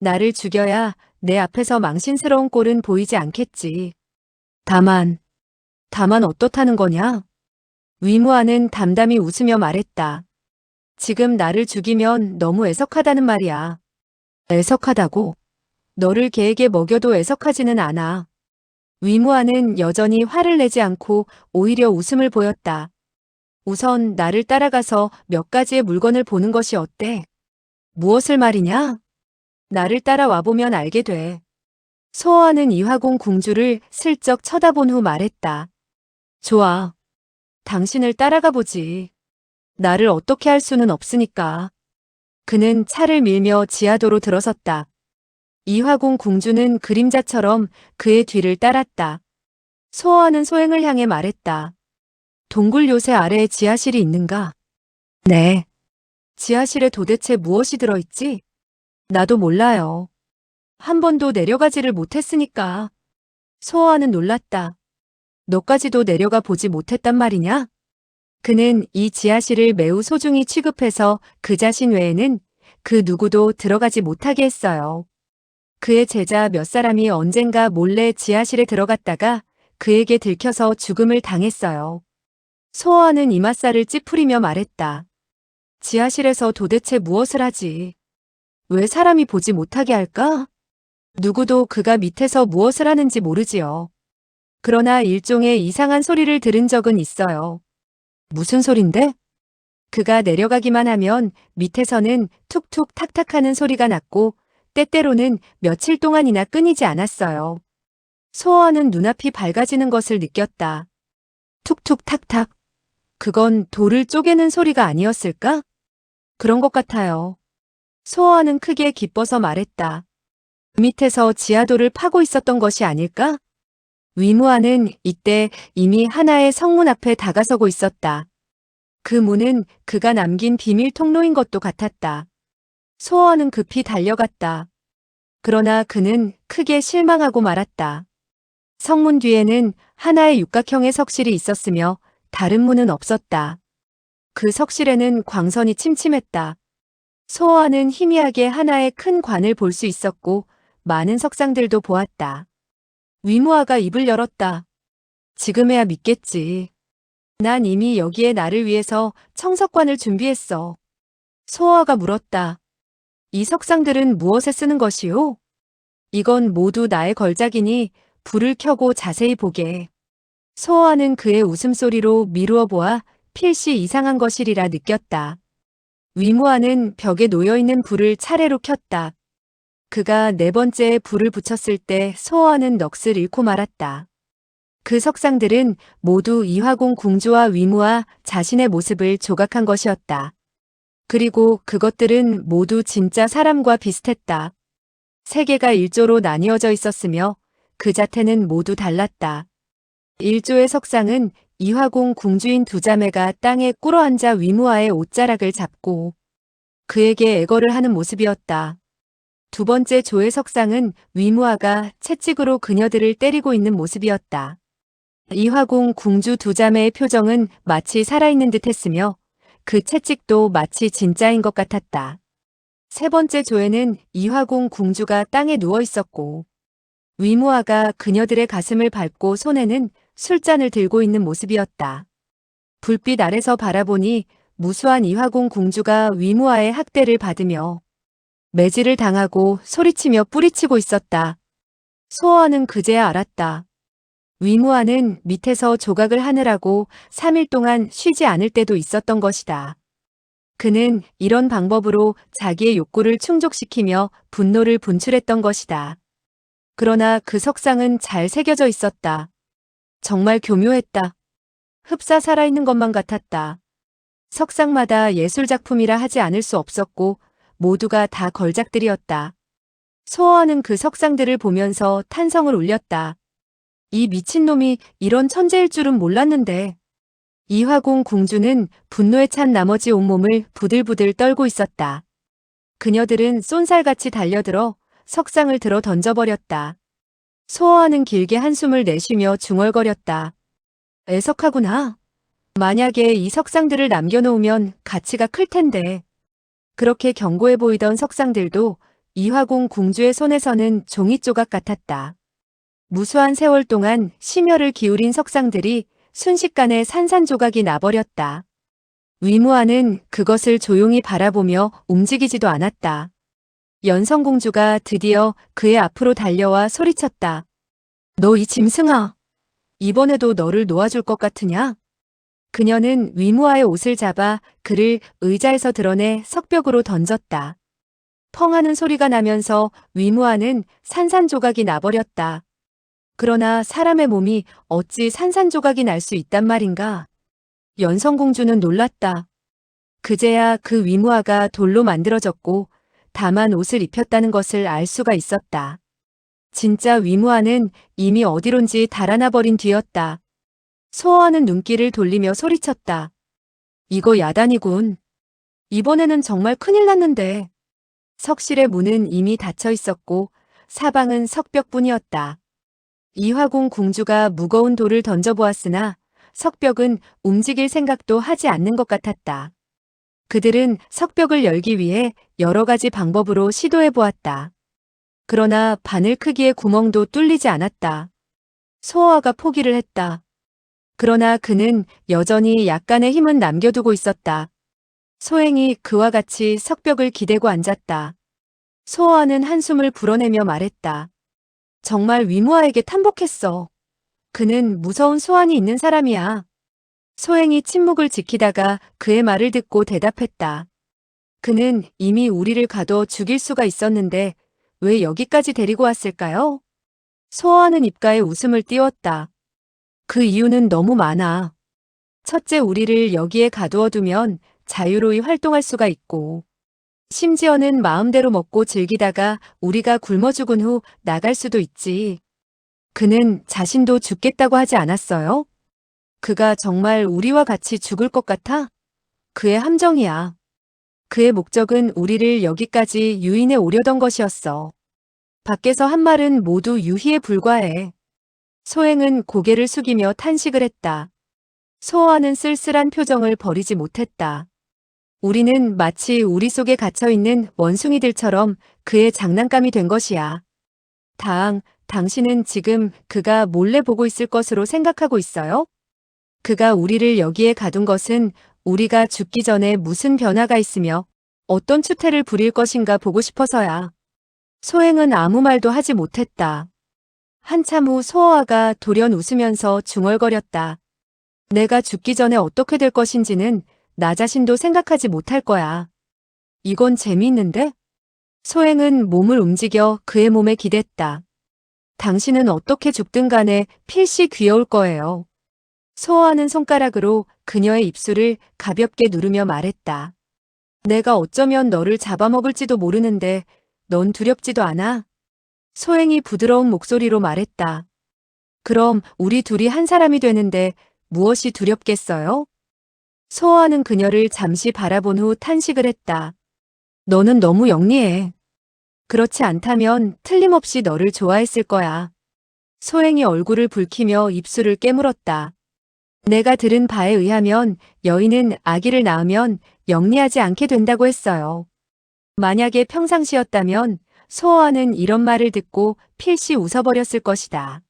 나를 죽여야 내 앞에서 망신스러운 꼴은 보이지 않겠지. 다만 어떻다는 거냐? 위무아는 담담히 웃으며 말했다. 지금 나를 죽이면 너무 애석하다는 말이야. 애석하다고? 너를 개에게 먹여도 애석하지는 않아. 위무아는 여전히 화를 내지 않고 오히려 웃음을 보였다. 우선 나를 따라가서 몇 가지의 물건을 보는 것이 어때? 무엇을 말이냐? 나를 따라와 보면 알게 돼. 소아는 이화공 궁주를 슬쩍 쳐다본 후 말했다. 좋아. 당신을 따라가 보지. 나를 어떻게 할 수는 없으니까. 그는 차를 밀며 지하도로 들어섰다. 이화공 궁주는 그림자처럼 그의 뒤를 따랐다. 소아는 소행을 향해 말했다. 동굴 요새 아래에 지하실이 있는가? 네. 지하실에 도대체 무엇이 들어있지? 나도 몰라요. 한 번도 내려가지를 못했으니까. 소아는 놀랐다. 너까지도 내려가 보지 못했단 말이냐? 그는 이 지하실을 매우 소중히 취급해서 그 자신 외에는 그 누구도 들어가지 못하게 했어요. 그의 제자 몇 사람이 언젠가 몰래 지하실에 들어갔다가 그에게 들켜서 죽음을 당했어요. 소아는 이맛살을 찌푸리며 말했다. 지하실에서 도대체 무엇을 하지? 왜 사람이 보지 못하게 할까? 누구도 그가 밑에서 무엇을 하는지 모르지요. 그러나 일종의 이상한 소리를 들은 적은 있어요. 무슨 소린데? 그가 내려가기만 하면 밑에서는 툭툭 탁탁 하는 소리가 났고 때때로는 며칠 동안이나 끊이지 않았어요. 소아는 눈앞이 밝아지는 것을 느꼈다. 툭툭 탁탁. 그건 돌을 쪼개는 소리가 아니었을까? 그런 것 같아요. 소아는 크게 기뻐서 말했다. 밑에서 지하도를 파고 있었던 것이 아닐까? 위무아는 이때 이미 하나의 성문 앞에 다가서고 있었다. 그 문은 그가 남긴 비밀 통로인 것도 같았다. 소아는 급히 달려갔다. 그러나 그는 크게 실망하고 말았다. 성문 뒤에는 하나의 육각형의 석실이 있었으며 다른 문은 없었다. 그 석실에는 광선이 침침했다. 소아는 희미하게 하나의 큰 관을 볼 수 있었고 많은 석상들도 보았다. 위무아가 입을 열었다. 지금에야 믿겠지. 난 이미 여기에 나를 위해서 청석관을 준비했어. 소아가 물었다. 이 석상들은 무엇에 쓰는 것이오? 이건 모두 나의 걸작이니 불을 켜고 자세히 보게. 소아는 그의 웃음소리로 미루어 보아 필시 이상한 것이리라 느꼈다. 위무아는 벽에 놓여있는 불을 차례로 켰다. 그가 네 번째에 불을 붙였을 때 소아는 넋을 잃고 말았다. 그 석상들은 모두 이화공 궁주와 위무아 자신의 모습을 조각한 것이었다. 그리고 그것들은 모두 진짜 사람과 비슷했다. 세계가 일조로 나뉘어져 있었으며 그 자태는 모두 달랐다. 일조의 석상은 이화공 궁주인 두 자매가 땅에 꿇어앉아 위무아의 옷자락을 잡고 그에게 애걸을 하는 모습이었다. 두 번째 조의 석상은 위무아가 채찍으로 그녀들을 때리고 있는 모습이었다. 이화공 궁주 두 자매의 표정은 마치 살아있는 듯 했으며 그 채찍도 마치 진짜인 것 같았다. 세 번째 조에는 이화공 궁주가 땅에 누워 있었고 위무아가 그녀들의 가슴을 밟고 손에는 술잔을 들고 있는 모습이었다. 불빛 아래서 바라보니 무수한 이화공 궁주가 위무아의 학대를 받으며 매질을 당하고 소리치며 뿌리치고 있었다. 소아는 그제야 알았다. 위무아는 밑에서 조각을 하느라고 3일 동안 쉬지 않을 때도 있었던 것이다. 그는 이런 방법으로 자기의 욕구를 충족시키며 분노를 분출했던 것이다. 그러나 그 석상은 잘 새겨져 있었다. 정말 교묘했다. 흡사 살아있는 것만 같았다. 석상마다 예술작품이라 하지 않을 수 없었고 모두가 다 걸작들이었다. 소아는 그 석상들을 보면서 탄성을 울렸다. 이 미친놈이 이런 천재일 줄은 몰랐는데. 이화공 궁주는 분노에 찬 나머지 온몸을 부들부들 떨고 있었다. 그녀들은 쏜살같이 달려들어 석상을 들어 던져버렸다. 소아는 길게 한숨을 내쉬며 중얼거렸다. 애석하구나. 만약에 이 석상들을 남겨놓으면 가치가 클 텐데. 그렇게 견고해 보이던 석상들도 이화공 궁주의 손에서는 종이 조각 같았다. 무수한 세월 동안 심혈을 기울인 석상들이 순식간에 산산조각이 나버렸다. 위무아는 그것을 조용히 바라보며 움직이지도 않았다. 연성공주가 드디어 그의 앞으로 달려와 소리쳤다. 너 이 짐승아. 이번에도 너를 놓아줄 것 같으냐? 그녀는 위무아의 옷을 잡아 그를 의자에서 드러내 석벽으로 던졌다. 펑 하는 소리가 나면서 위무아는 산산조각이 나버렸다. 그러나 사람의 몸이 어찌 산산조각이 날 수 있단 말인가? 연성공주는 놀랐다. 그제야 그 위무아가 돌로 만들어졌고 다만 옷을 입혔다는 것을 알 수가 있었다. 진짜 위무아는 이미 어디론지 달아나 버린 뒤였다. 소어하는 눈길을 돌리며 소리쳤다. 이거 야단이군. 이번에는 정말 큰일 났는데. 석실의 문은 이미 닫혀 있었고 사방은 석벽뿐이었다. 이화궁 궁주가 무거운 돌을 던져보았으나 석벽은 움직일 생각도 하지 않는 것 같았다. 그들은 석벽을 열기 위해 여러 가지 방법으로 시도해 보았다. 그러나 바늘 크기의 구멍도 뚫리지 않았다. 소어아가 포기를 했다. 그러나 그는 여전히 약간의 힘은 남겨두고 있었다. 소행이 그와 같이 석벽을 기대고 앉았다. 소어아는 한숨을 불어내며 말했다. 정말 위무아에게 탄복했어. 그는 무서운 소환이 있는 사람이야. 소행이 침묵을 지키다가 그의 말을 듣고 대답했다. 그는 이미 우리를 가둬 죽일 수가 있었는데 왜 여기까지 데리고 왔을까요? 소어아는 입가에 웃음을 띄웠다. 그 이유는 너무 많아. 첫째, 우리를 여기에 가두어두면 자유로이 활동할 수가 있고, 심지어는 마음대로 먹고 즐기다가 우리가 굶어 죽은 후 나갈 수도 있지. 그는 자신도 죽겠다고 하지 않았어요? 그가 정말 우리와 같이 죽을 것 같아? 그의 함정이야. 그의 목적은 우리를 여기까지 유인해 오려던 것이었어. 밖에서 한 말은 모두 유희에 불과해. 소행은 고개를 숙이며 탄식을 했다. 소어하는 쓸쓸한 표정을 버리지 못했다. 우리는 마치 우리 속에 갇혀있는 원숭이들처럼 그의 장난감이 된 것이야. 당신은 지금 그가 몰래 보고 있을 것으로 생각하고 있어요? 그가 우리를 여기에 가둔 것은 우리가 죽기 전에 무슨 변화가 있으며 어떤 추태를 부릴 것인가 보고 싶어서야. 소행은 아무 말도 하지 못했다. 한참 후 소어아가 돌연 웃으면서 중얼거렸다. 내가 죽기 전에 어떻게 될 것인지는 나 자신도 생각하지 못할 거야. 이건 재미있는데? 소행은 몸을 움직여 그의 몸에 기댔다. 당신은 어떻게 죽든 간에 필시 귀여울 거예요. 소어하는 손가락으로 그녀의 입술을 가볍게 누르며 말했다. 내가 어쩌면 너를 잡아먹을지도 모르는데 넌 두렵지도 않아? 소행이 부드러운 목소리로 말했다. 그럼 우리 둘이 한 사람이 되는데 무엇이 두렵겠어요? 소어하는 그녀를 잠시 바라본 후 탄식을 했다. 너는 너무 영리해. 그렇지 않다면 틀림없이 너를 좋아했을 거야. 소행이 얼굴을 붉히며 입술을 깨물었다. 내가 들은 바에 의하면 여인은 아기를 낳으면 영리하지 않게 된다고 했어요. 만약에 평상시였다면 소어하는 이런 말을 듣고 필시 웃어버렸을 것이다.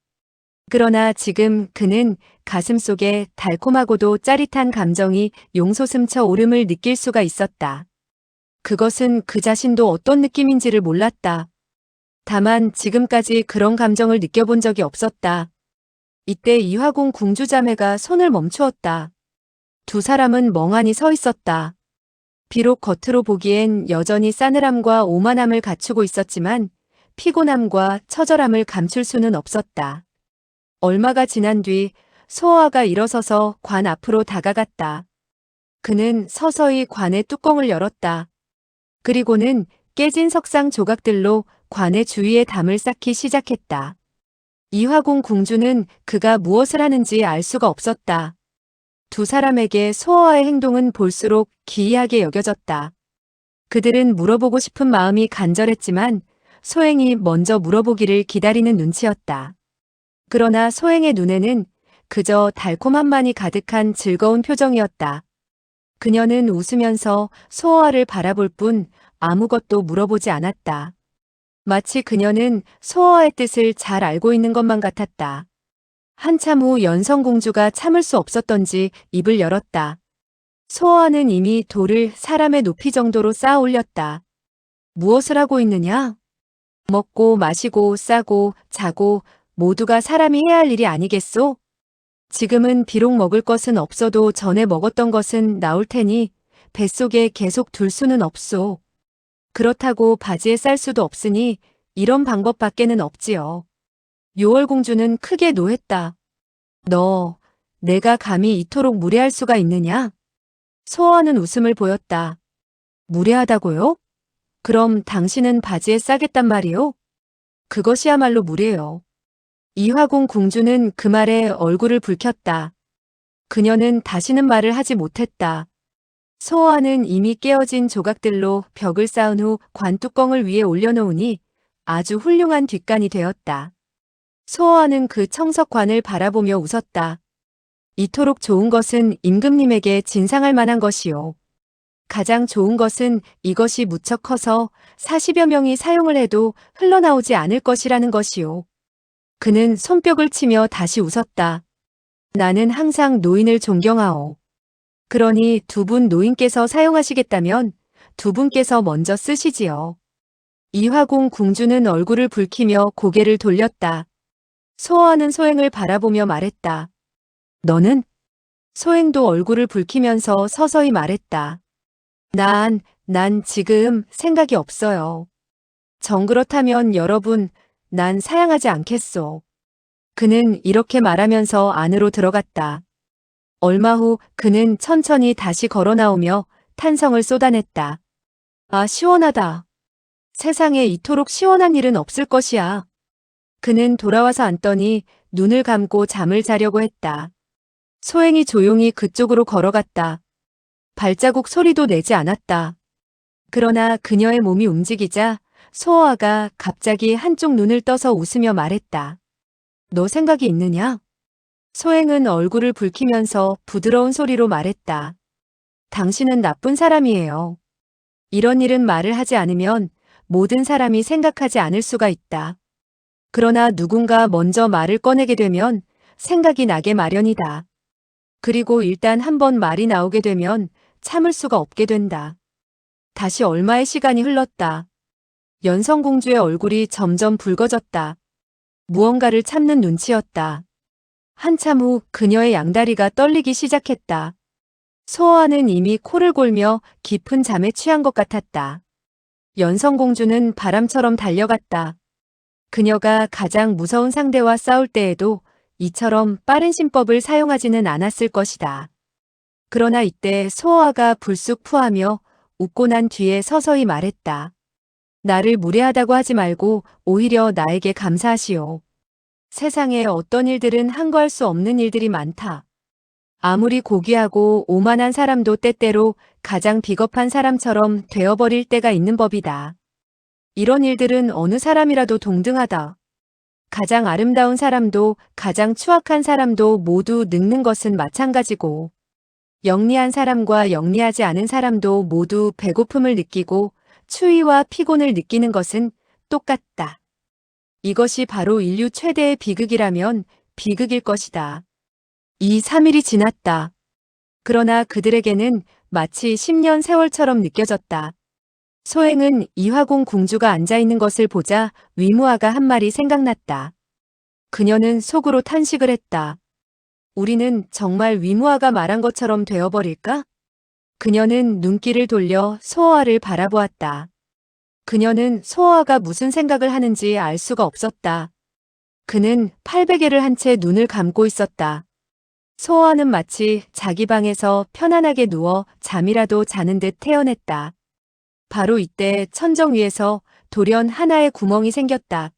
그러나 지금 그는 가슴속에 달콤하고도 짜릿한 감정이 용솟음쳐 오름을 느낄 수가 있었다. 그것은 그 자신도 어떤 느낌인지를 몰랐다. 다만 지금까지 그런 감정을 느껴본 적이 없었다. 이때 이화궁 궁주자매가 손을 멈추었다. 두 사람은 멍하니 서 있었다. 비록 겉으로 보기엔 여전히 싸늘함과 오만함을 갖추고 있었지만 피곤함과 처절함을 감출 수는 없었다. 얼마가 지난 뒤 소어아가 일어서서 관 앞으로 다가갔다. 그는 서서히 관의 뚜껑을 열었다. 그리고는 깨진 석상 조각들로 관의 주위에 담을 쌓기 시작했다. 이화궁 궁주는 그가 무엇을 하는지 알 수가 없었다. 두 사람에게 소어아의 행동은 볼수록 기이하게 여겨졌다. 그들은 물어보고 싶은 마음이 간절했지만 소행이 먼저 물어보기를 기다리는 눈치였다. 그러나 소행의 눈에는 그저 달콤함만이 가득한 즐거운 표정이었다. 그녀는 웃으면서 소어아를 바라볼 뿐 아무것도 물어보지 않았다. 마치 그녀는 소어아의 뜻을 잘 알고 있는 것만 같았다. 한참 후 연성공주가 참을 수 없었던지 입을 열었다. 소어아는 이미 돌을 사람의 높이 정도로 쌓아 올렸다. 무엇을 하고 있느냐? 먹고 마시고 싸고 자고 모두가 사람이 해야 할 일이 아니겠소? 지금은 비록 먹을 것은 없어도 전에 먹었던 것은 나올 테니 뱃속에 계속 둘 수는 없소. 그렇다고 바지에 쌀 수도 없으니 이런 방법밖에는 없지요. 요월공주는 크게 노했다. 너, 내가 감히 이토록 무례할 수가 있느냐? 소원은 웃음을 보였다. 무례하다고요? 그럼 당신은 바지에 싸겠단 말이요? 그것이야말로 무례요. 이화궁 공주는 그 말에 얼굴을 붉혔다. 그녀는 다시는 말을 하지 못했다. 소호와는 이미 깨어진 조각들로 벽을 쌓은 후 관뚜껑을 위에 올려놓으니 아주 훌륭한 뒷간이 되었다. 소호와는 그 청석관을 바라보며 웃었다. 이토록 좋은 것은 임금님에게 진상할 만한 것이요. 가장 좋은 것은 이것이 무척 커서 40여 명이 사용을 해도 흘러나오지 않을 것이라는 것이요. 그는 손뼉을 치며 다시 웃었다. 나는 항상 노인을 존경하오. 그러니 두 분 노인께서 사용하시겠다면 두 분께서 먼저 쓰시지요. 이화궁 궁주는 얼굴을 붉히며 고개를 돌렸다. 소호와는 소행을 바라보며 말했다. 너는? 소행도 얼굴을 붉히면서 서서히 말했다. 난 지금 생각이 없어요. 정 그렇다면 여러분, 난 사양하지 않겠소. 그는 이렇게 말하면서 안으로 들어갔다. 얼마 후 그는 천천히 다시 걸어 나오며 탄성을 쏟아냈다. 아, 시원하다. 세상에 이토록 시원한 일은 없을 것이야. 그는 돌아와서 앉더니 눈을 감고 잠을 자려고 했다. 소행이 조용히 그쪽으로 걸어갔다. 발자국 소리도 내지 않았다. 그러나 그녀의 몸이 움직이자 소호와가 갑자기 한쪽 눈을 떠서 웃으며 말했다. 너 생각이 있느냐? 소행은 얼굴을 붉히면서 부드러운 소리로 말했다. 당신은 나쁜 사람이에요. 이런 일은 말을 하지 않으면 모든 사람이 생각하지 않을 수가 있다. 그러나 누군가 먼저 말을 꺼내게 되면 생각이 나게 마련이다. 그리고 일단 한번 말이 나오게 되면 참을 수가 없게 된다. 다시 얼마의 시간이 흘렀다. 연성공주의 얼굴이 점점 붉어졌다. 무언가를 참는 눈치였다. 한참 후 그녀의 양다리가 떨리기 시작했다. 소호와는 이미 코를 골며 깊은 잠에 취한 것 같았다. 연성공주는 바람처럼 달려갔다. 그녀가 가장 무서운 상대와 싸울 때에도 이처럼 빠른 신법을 사용하지는 않았을 것이다. 그러나 이때 소호와가 불쑥 푸하며 웃고 난 뒤에 서서히 말했다. 나를 무례하다고 하지 말고 오히려 나에게 감사하시오. 세상에 어떤 일들은 한거할 수 없는 일들이 많다. 아무리 고귀하고 오만한 사람도 때때로 가장 비겁한 사람처럼 되어버릴 때가 있는 법이다. 이런 일들은 어느 사람이라도 동등하다. 가장 아름다운 사람도 가장 추악한 사람도 모두 늙는 것은 마찬가지고, 영리한 사람과 영리하지 않은 사람도 모두 배고픔을 느끼고 추위와 피곤을 느끼는 것은 똑같다. 이것이 바로 인류 최대의 비극이라면 비극일 것이다. 2, 3일이 지났다. 그러나 그들에게는 마치 10년 세월처럼 느껴졌다. 소행은 이화궁 궁주가 앉아있는 것을 보자 위무아가 한 말이 생각났다. 그녀는 속으로 탄식을 했다. 우리는 정말 위무아가 말한 것처럼 되어버릴까? 그녀는 눈길을 돌려 소호와를 바라보았다. 그녀는 소호와가 무슨 생각을 하는지 알 수가 없었다. 그는 팔베개를 한 채 눈을 감고 있었다. 소호와는 마치 자기 방에서 편안하게 누워 잠이라도 자는 듯 태어냈다. 바로 이때 천정 위에서 돌연 하나의 구멍이 생겼다.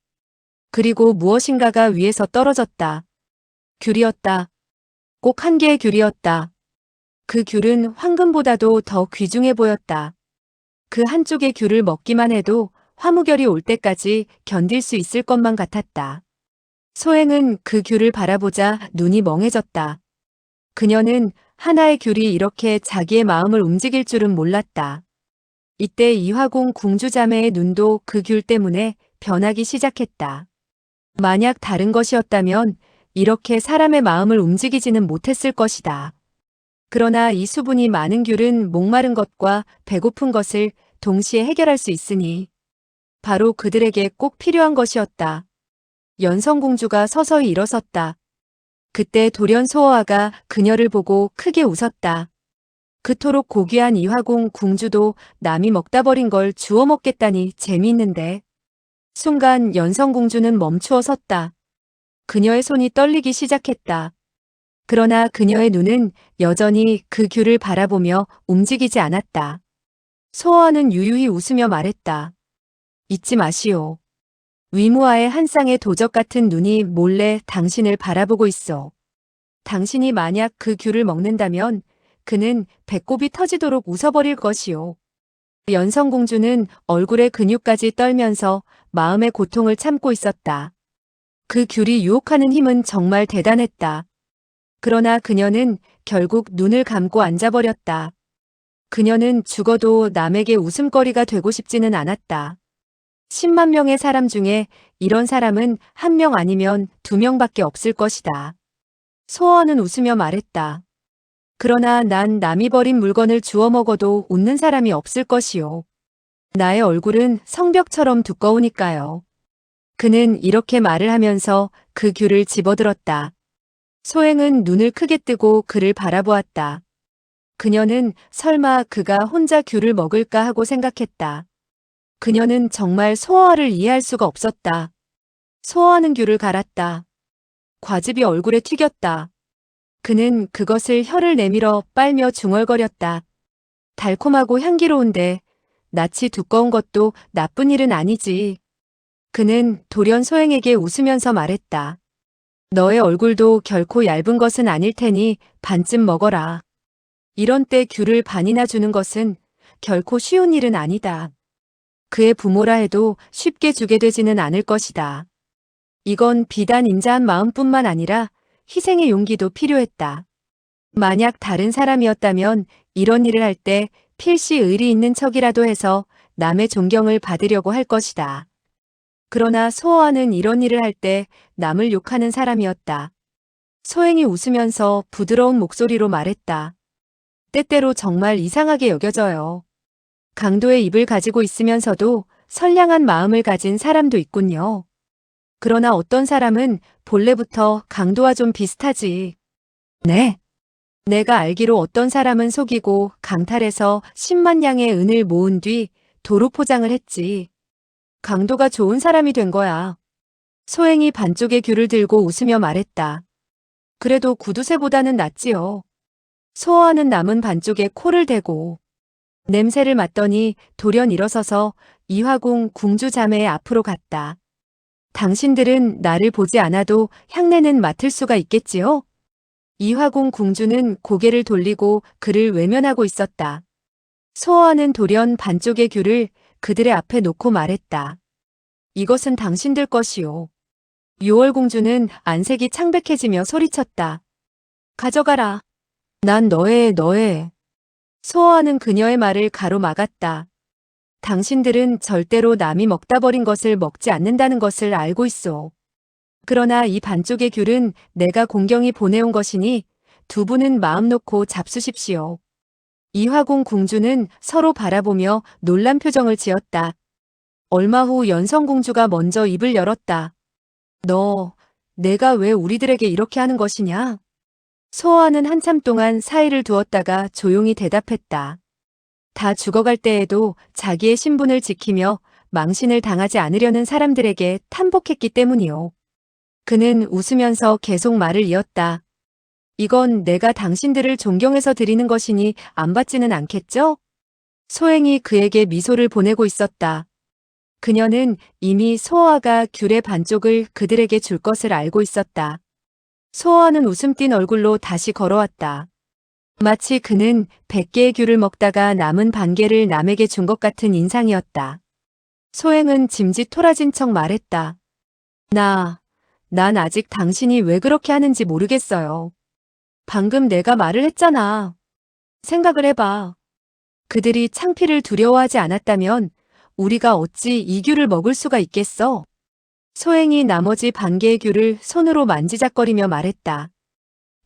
그리고 무엇인가가 위에서 떨어졌다. 귤이었다. 꼭 한 개의 귤이었다. 그 귤은 황금보다도 더 귀중해 보였다. 그 한쪽의 귤을 먹기만 해도 화무결이 올 때까지 견딜 수 있을 것만 같았다. 소행은 그 귤을 바라보자 눈이 멍해졌다. 그녀는 하나의 귤이 이렇게 자기의 마음을 움직일 줄은 몰랐다. 이때 이화궁 궁주자매의 눈도 그 귤 때문에 변하기 시작했다. 만약 다른 것이었다면 이렇게 사람의 마음을 움직이지는 못했을 것이다. 그러나 이 수분이 많은 귤은 목마른 것과 배고픈 것을 동시에 해결할 수 있으니 바로 그들에게 꼭 필요한 것이었다. 연성공주가 서서히 일어섰다. 그때 돌연 소어아가 그녀를 보고 크게 웃었다. 그토록 고귀한 이화궁 궁주도 남이 먹다 버린 걸 주워 먹겠다니 재미있는데. 순간 연성공주는 멈추어 섰다. 그녀의 손이 떨리기 시작했다. 그러나 그녀의 눈은 여전히 그 귤을 바라보며 움직이지 않았다. 소어아는 유유히 웃으며 말했다. 잊지 마시오. 위무아의 한 쌍의 도적 같은 눈이 몰래 당신을 바라보고 있어. 당신이 만약 그 귤을 먹는다면 그는 배꼽이 터지도록 웃어버릴 것이오. 연성공주는 얼굴의 근육까지 떨면서 마음의 고통을 참고 있었다. 그 귤이 유혹하는 힘은 정말 대단했다. 그러나 그녀는 결국 눈을 감고 앉아버렸다. 그녀는 죽어도 남에게 웃음거리가 되고 싶지는 않았다. 10만 명의 사람 중에 이런 사람은 한 명 아니면 2명밖에 없을 것이다. 소어는 웃으며 말했다. 그러나 난 남이 버린 물건을 주워 먹어도 웃는 사람이 없을 것이요. 나의 얼굴은 성벽처럼 두꺼우니까요. 그는 이렇게 말을 하면서 그 귤을 집어들었다. 소행은 눈을 크게 뜨고 그를 바라보았다. 그녀는 설마 그가 혼자 귤을 먹을까 하고 생각했다. 그녀는 정말 소어아를 이해할 수가 없었다. 소어아는 귤을 갈았다. 과즙이 얼굴에 튀겼다. 그는 그것을 혀를 내밀어 빨며 중얼거렸다. 달콤하고 향기로운데 낯이 두꺼운 것도 나쁜 일은 아니지. 그는 돌연 소행에게 웃으면서 말했다. 너의 얼굴도 결코 얇은 것은 아닐 테니 반쯤 먹어라. 이런 때 귤을 반이나 주는 것은 결코 쉬운 일은 아니다. 그의 부모라 해도 쉽게 주게 되지는 않을 것이다. 이건 비단 인자한 마음뿐만 아니라 희생의 용기도 필요했다. 만약 다른 사람이었다면 이런 일을 할 때 필시 의리 있는 척이라도 해서 남의 존경을 받으려고 할 것이다. 그러나 소어아는 이런 일을 할 때 남을 욕하는 사람이었다. 소행이 웃으면서 부드러운 목소리로 말했다. 때때로 정말 이상하게 여겨져요. 강도의 입을 가지고 있으면서도 선량한 마음을 가진 사람도 있군요. 그러나 어떤 사람은 본래부터 강도와 좀 비슷하지. 네. 내가 알기로 어떤 사람은 속이고 강탈해서 10만 양의 은을 모은 뒤 도로 포장을 했지. 강도가 좋은 사람이 된 거야. 소행이 반쪽의 귤을 들고 웃으며 말했다. 그래도 구두쇠보다는 낫지요. 소어아는 남은 반쪽에 코를 대고 냄새를 맡더니 돌연 일어서서 이화궁 궁주 자매의 앞으로 갔다. 당신들은 나를 보지 않아도 향내는 맡을 수가 있겠지요? 이화궁 궁주는 고개를 돌리고 그를 외면하고 있었다. 소어아는 돌연 반쪽의 귤을 그들의 앞에 놓고 말했다. 이것은 당신들 것이요. 유월공주는 안색이 창백해지며 소리쳤다. 가져가라. 난 너의. 소어아는 그녀의 말을 가로막았다. 당신들은 절대로 남이 먹다 버린 것을 먹지 않는다는 것을 알고 있어. 그러나 이 반쪽의 귤은 내가 공경히 보내온 것이니 두 분은 마음 놓고 잡수십시오. 이화궁 궁주는 서로 바라보며 놀란 표정을 지었다. 얼마 후 연성공주가 먼저 입을 열었다. 내가 왜 우리들에게 이렇게 하는 것이냐? 소어아는 한참 동안 사이를 두었다가 조용히 대답했다. 다 죽어갈 때에도 자기의 신분을 지키며 망신을 당하지 않으려는 사람들에게 탄복했기 때문이요. 그는 웃으면서 계속 말을 이었다. 이건 내가 당신들을 존경해서 드리는 것이니 안 받지는 않겠죠? 소행이 그에게 미소를 보내고 있었다. 그녀는 이미 소어아가 귤의 반쪽을 그들에게 줄 것을 알고 있었다. 소어아는 웃음 띤 얼굴로 다시 걸어왔다. 마치 그는 100개의 귤을 먹다가 남은 반 개를 남에게 준 것 같은 인상이었다. 소행은 짐짓 토라진 척 말했다. 난 아직 당신이 왜 그렇게 하는지 모르겠어요. 방금 내가 말을 했잖아. 생각을 해봐. 그들이 창피를 두려워하지 않았다면 우리가 어찌 이 귤을 먹을 수가 있겠어? 소행이 나머지 반 개의 귤을 손으로 만지작거리며 말했다.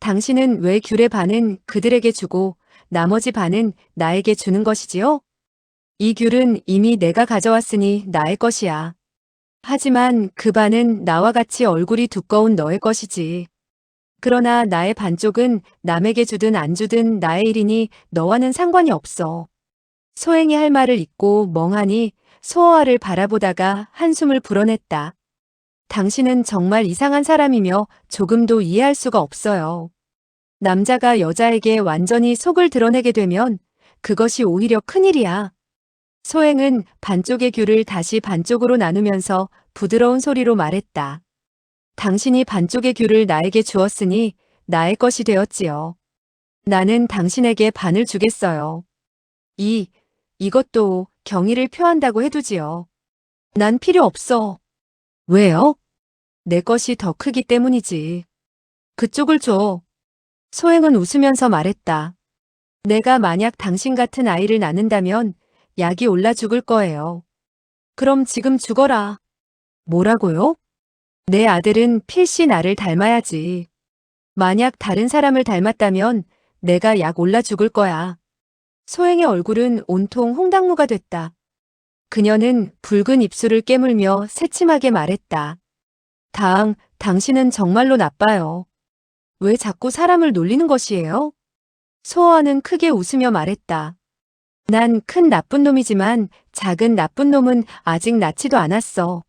당신은 왜 귤의 반은 그들에게 주고 나머지 반은 나에게 주는 것이지요? 이 귤은 이미 내가 가져왔으니 나의 것이야. 하지만 그 반은 나와 같이 얼굴이 두꺼운 너의 것이지. 그러나 나의 반쪽은 남에게 주든 안 주든 나의 일이니 너와는 상관이 없어. 소행이 할 말을 잊고 멍하니 소어아를 바라보다가 한숨을 불어냈다. 당신은 정말 이상한 사람이며 조금도 이해할 수가 없어요. 남자가 여자에게 완전히 속을 드러내게 되면 그것이 오히려 큰일이야. 소행은 반쪽의 귤을 다시 반쪽으로 나누면서 부드러운 소리로 말했다. 당신이 반쪽의 귤을 나에게 주었으니 나의 것이 되었지요. 나는 당신에게 반을 주겠어요. 이것도 경의를 표한다고 해두지요. 난 필요 없어. 왜요? 내 것이 더 크기 때문이지. 그쪽을 줘. 소행은 웃으면서 말했다. 내가 만약 당신 같은 아이를 낳는다면 약이 올라 죽을 거예요. 그럼 지금 죽어라. 뭐라고요? 내 아들은 필시 나를 닮아야지. 만약 다른 사람을 닮았다면 내가 약 올라 죽을 거야. 소행의 얼굴은 온통 홍당무가 됐다. 그녀는 붉은 입술을 깨물며 새침하게 말했다. 당신은 정말로 나빠요. 왜 자꾸 사람을 놀리는 것이에요? 소어아는 크게 웃으며 말했다. 난 큰 나쁜 놈이지만 작은 나쁜 놈은 아직 낳지도 않았어.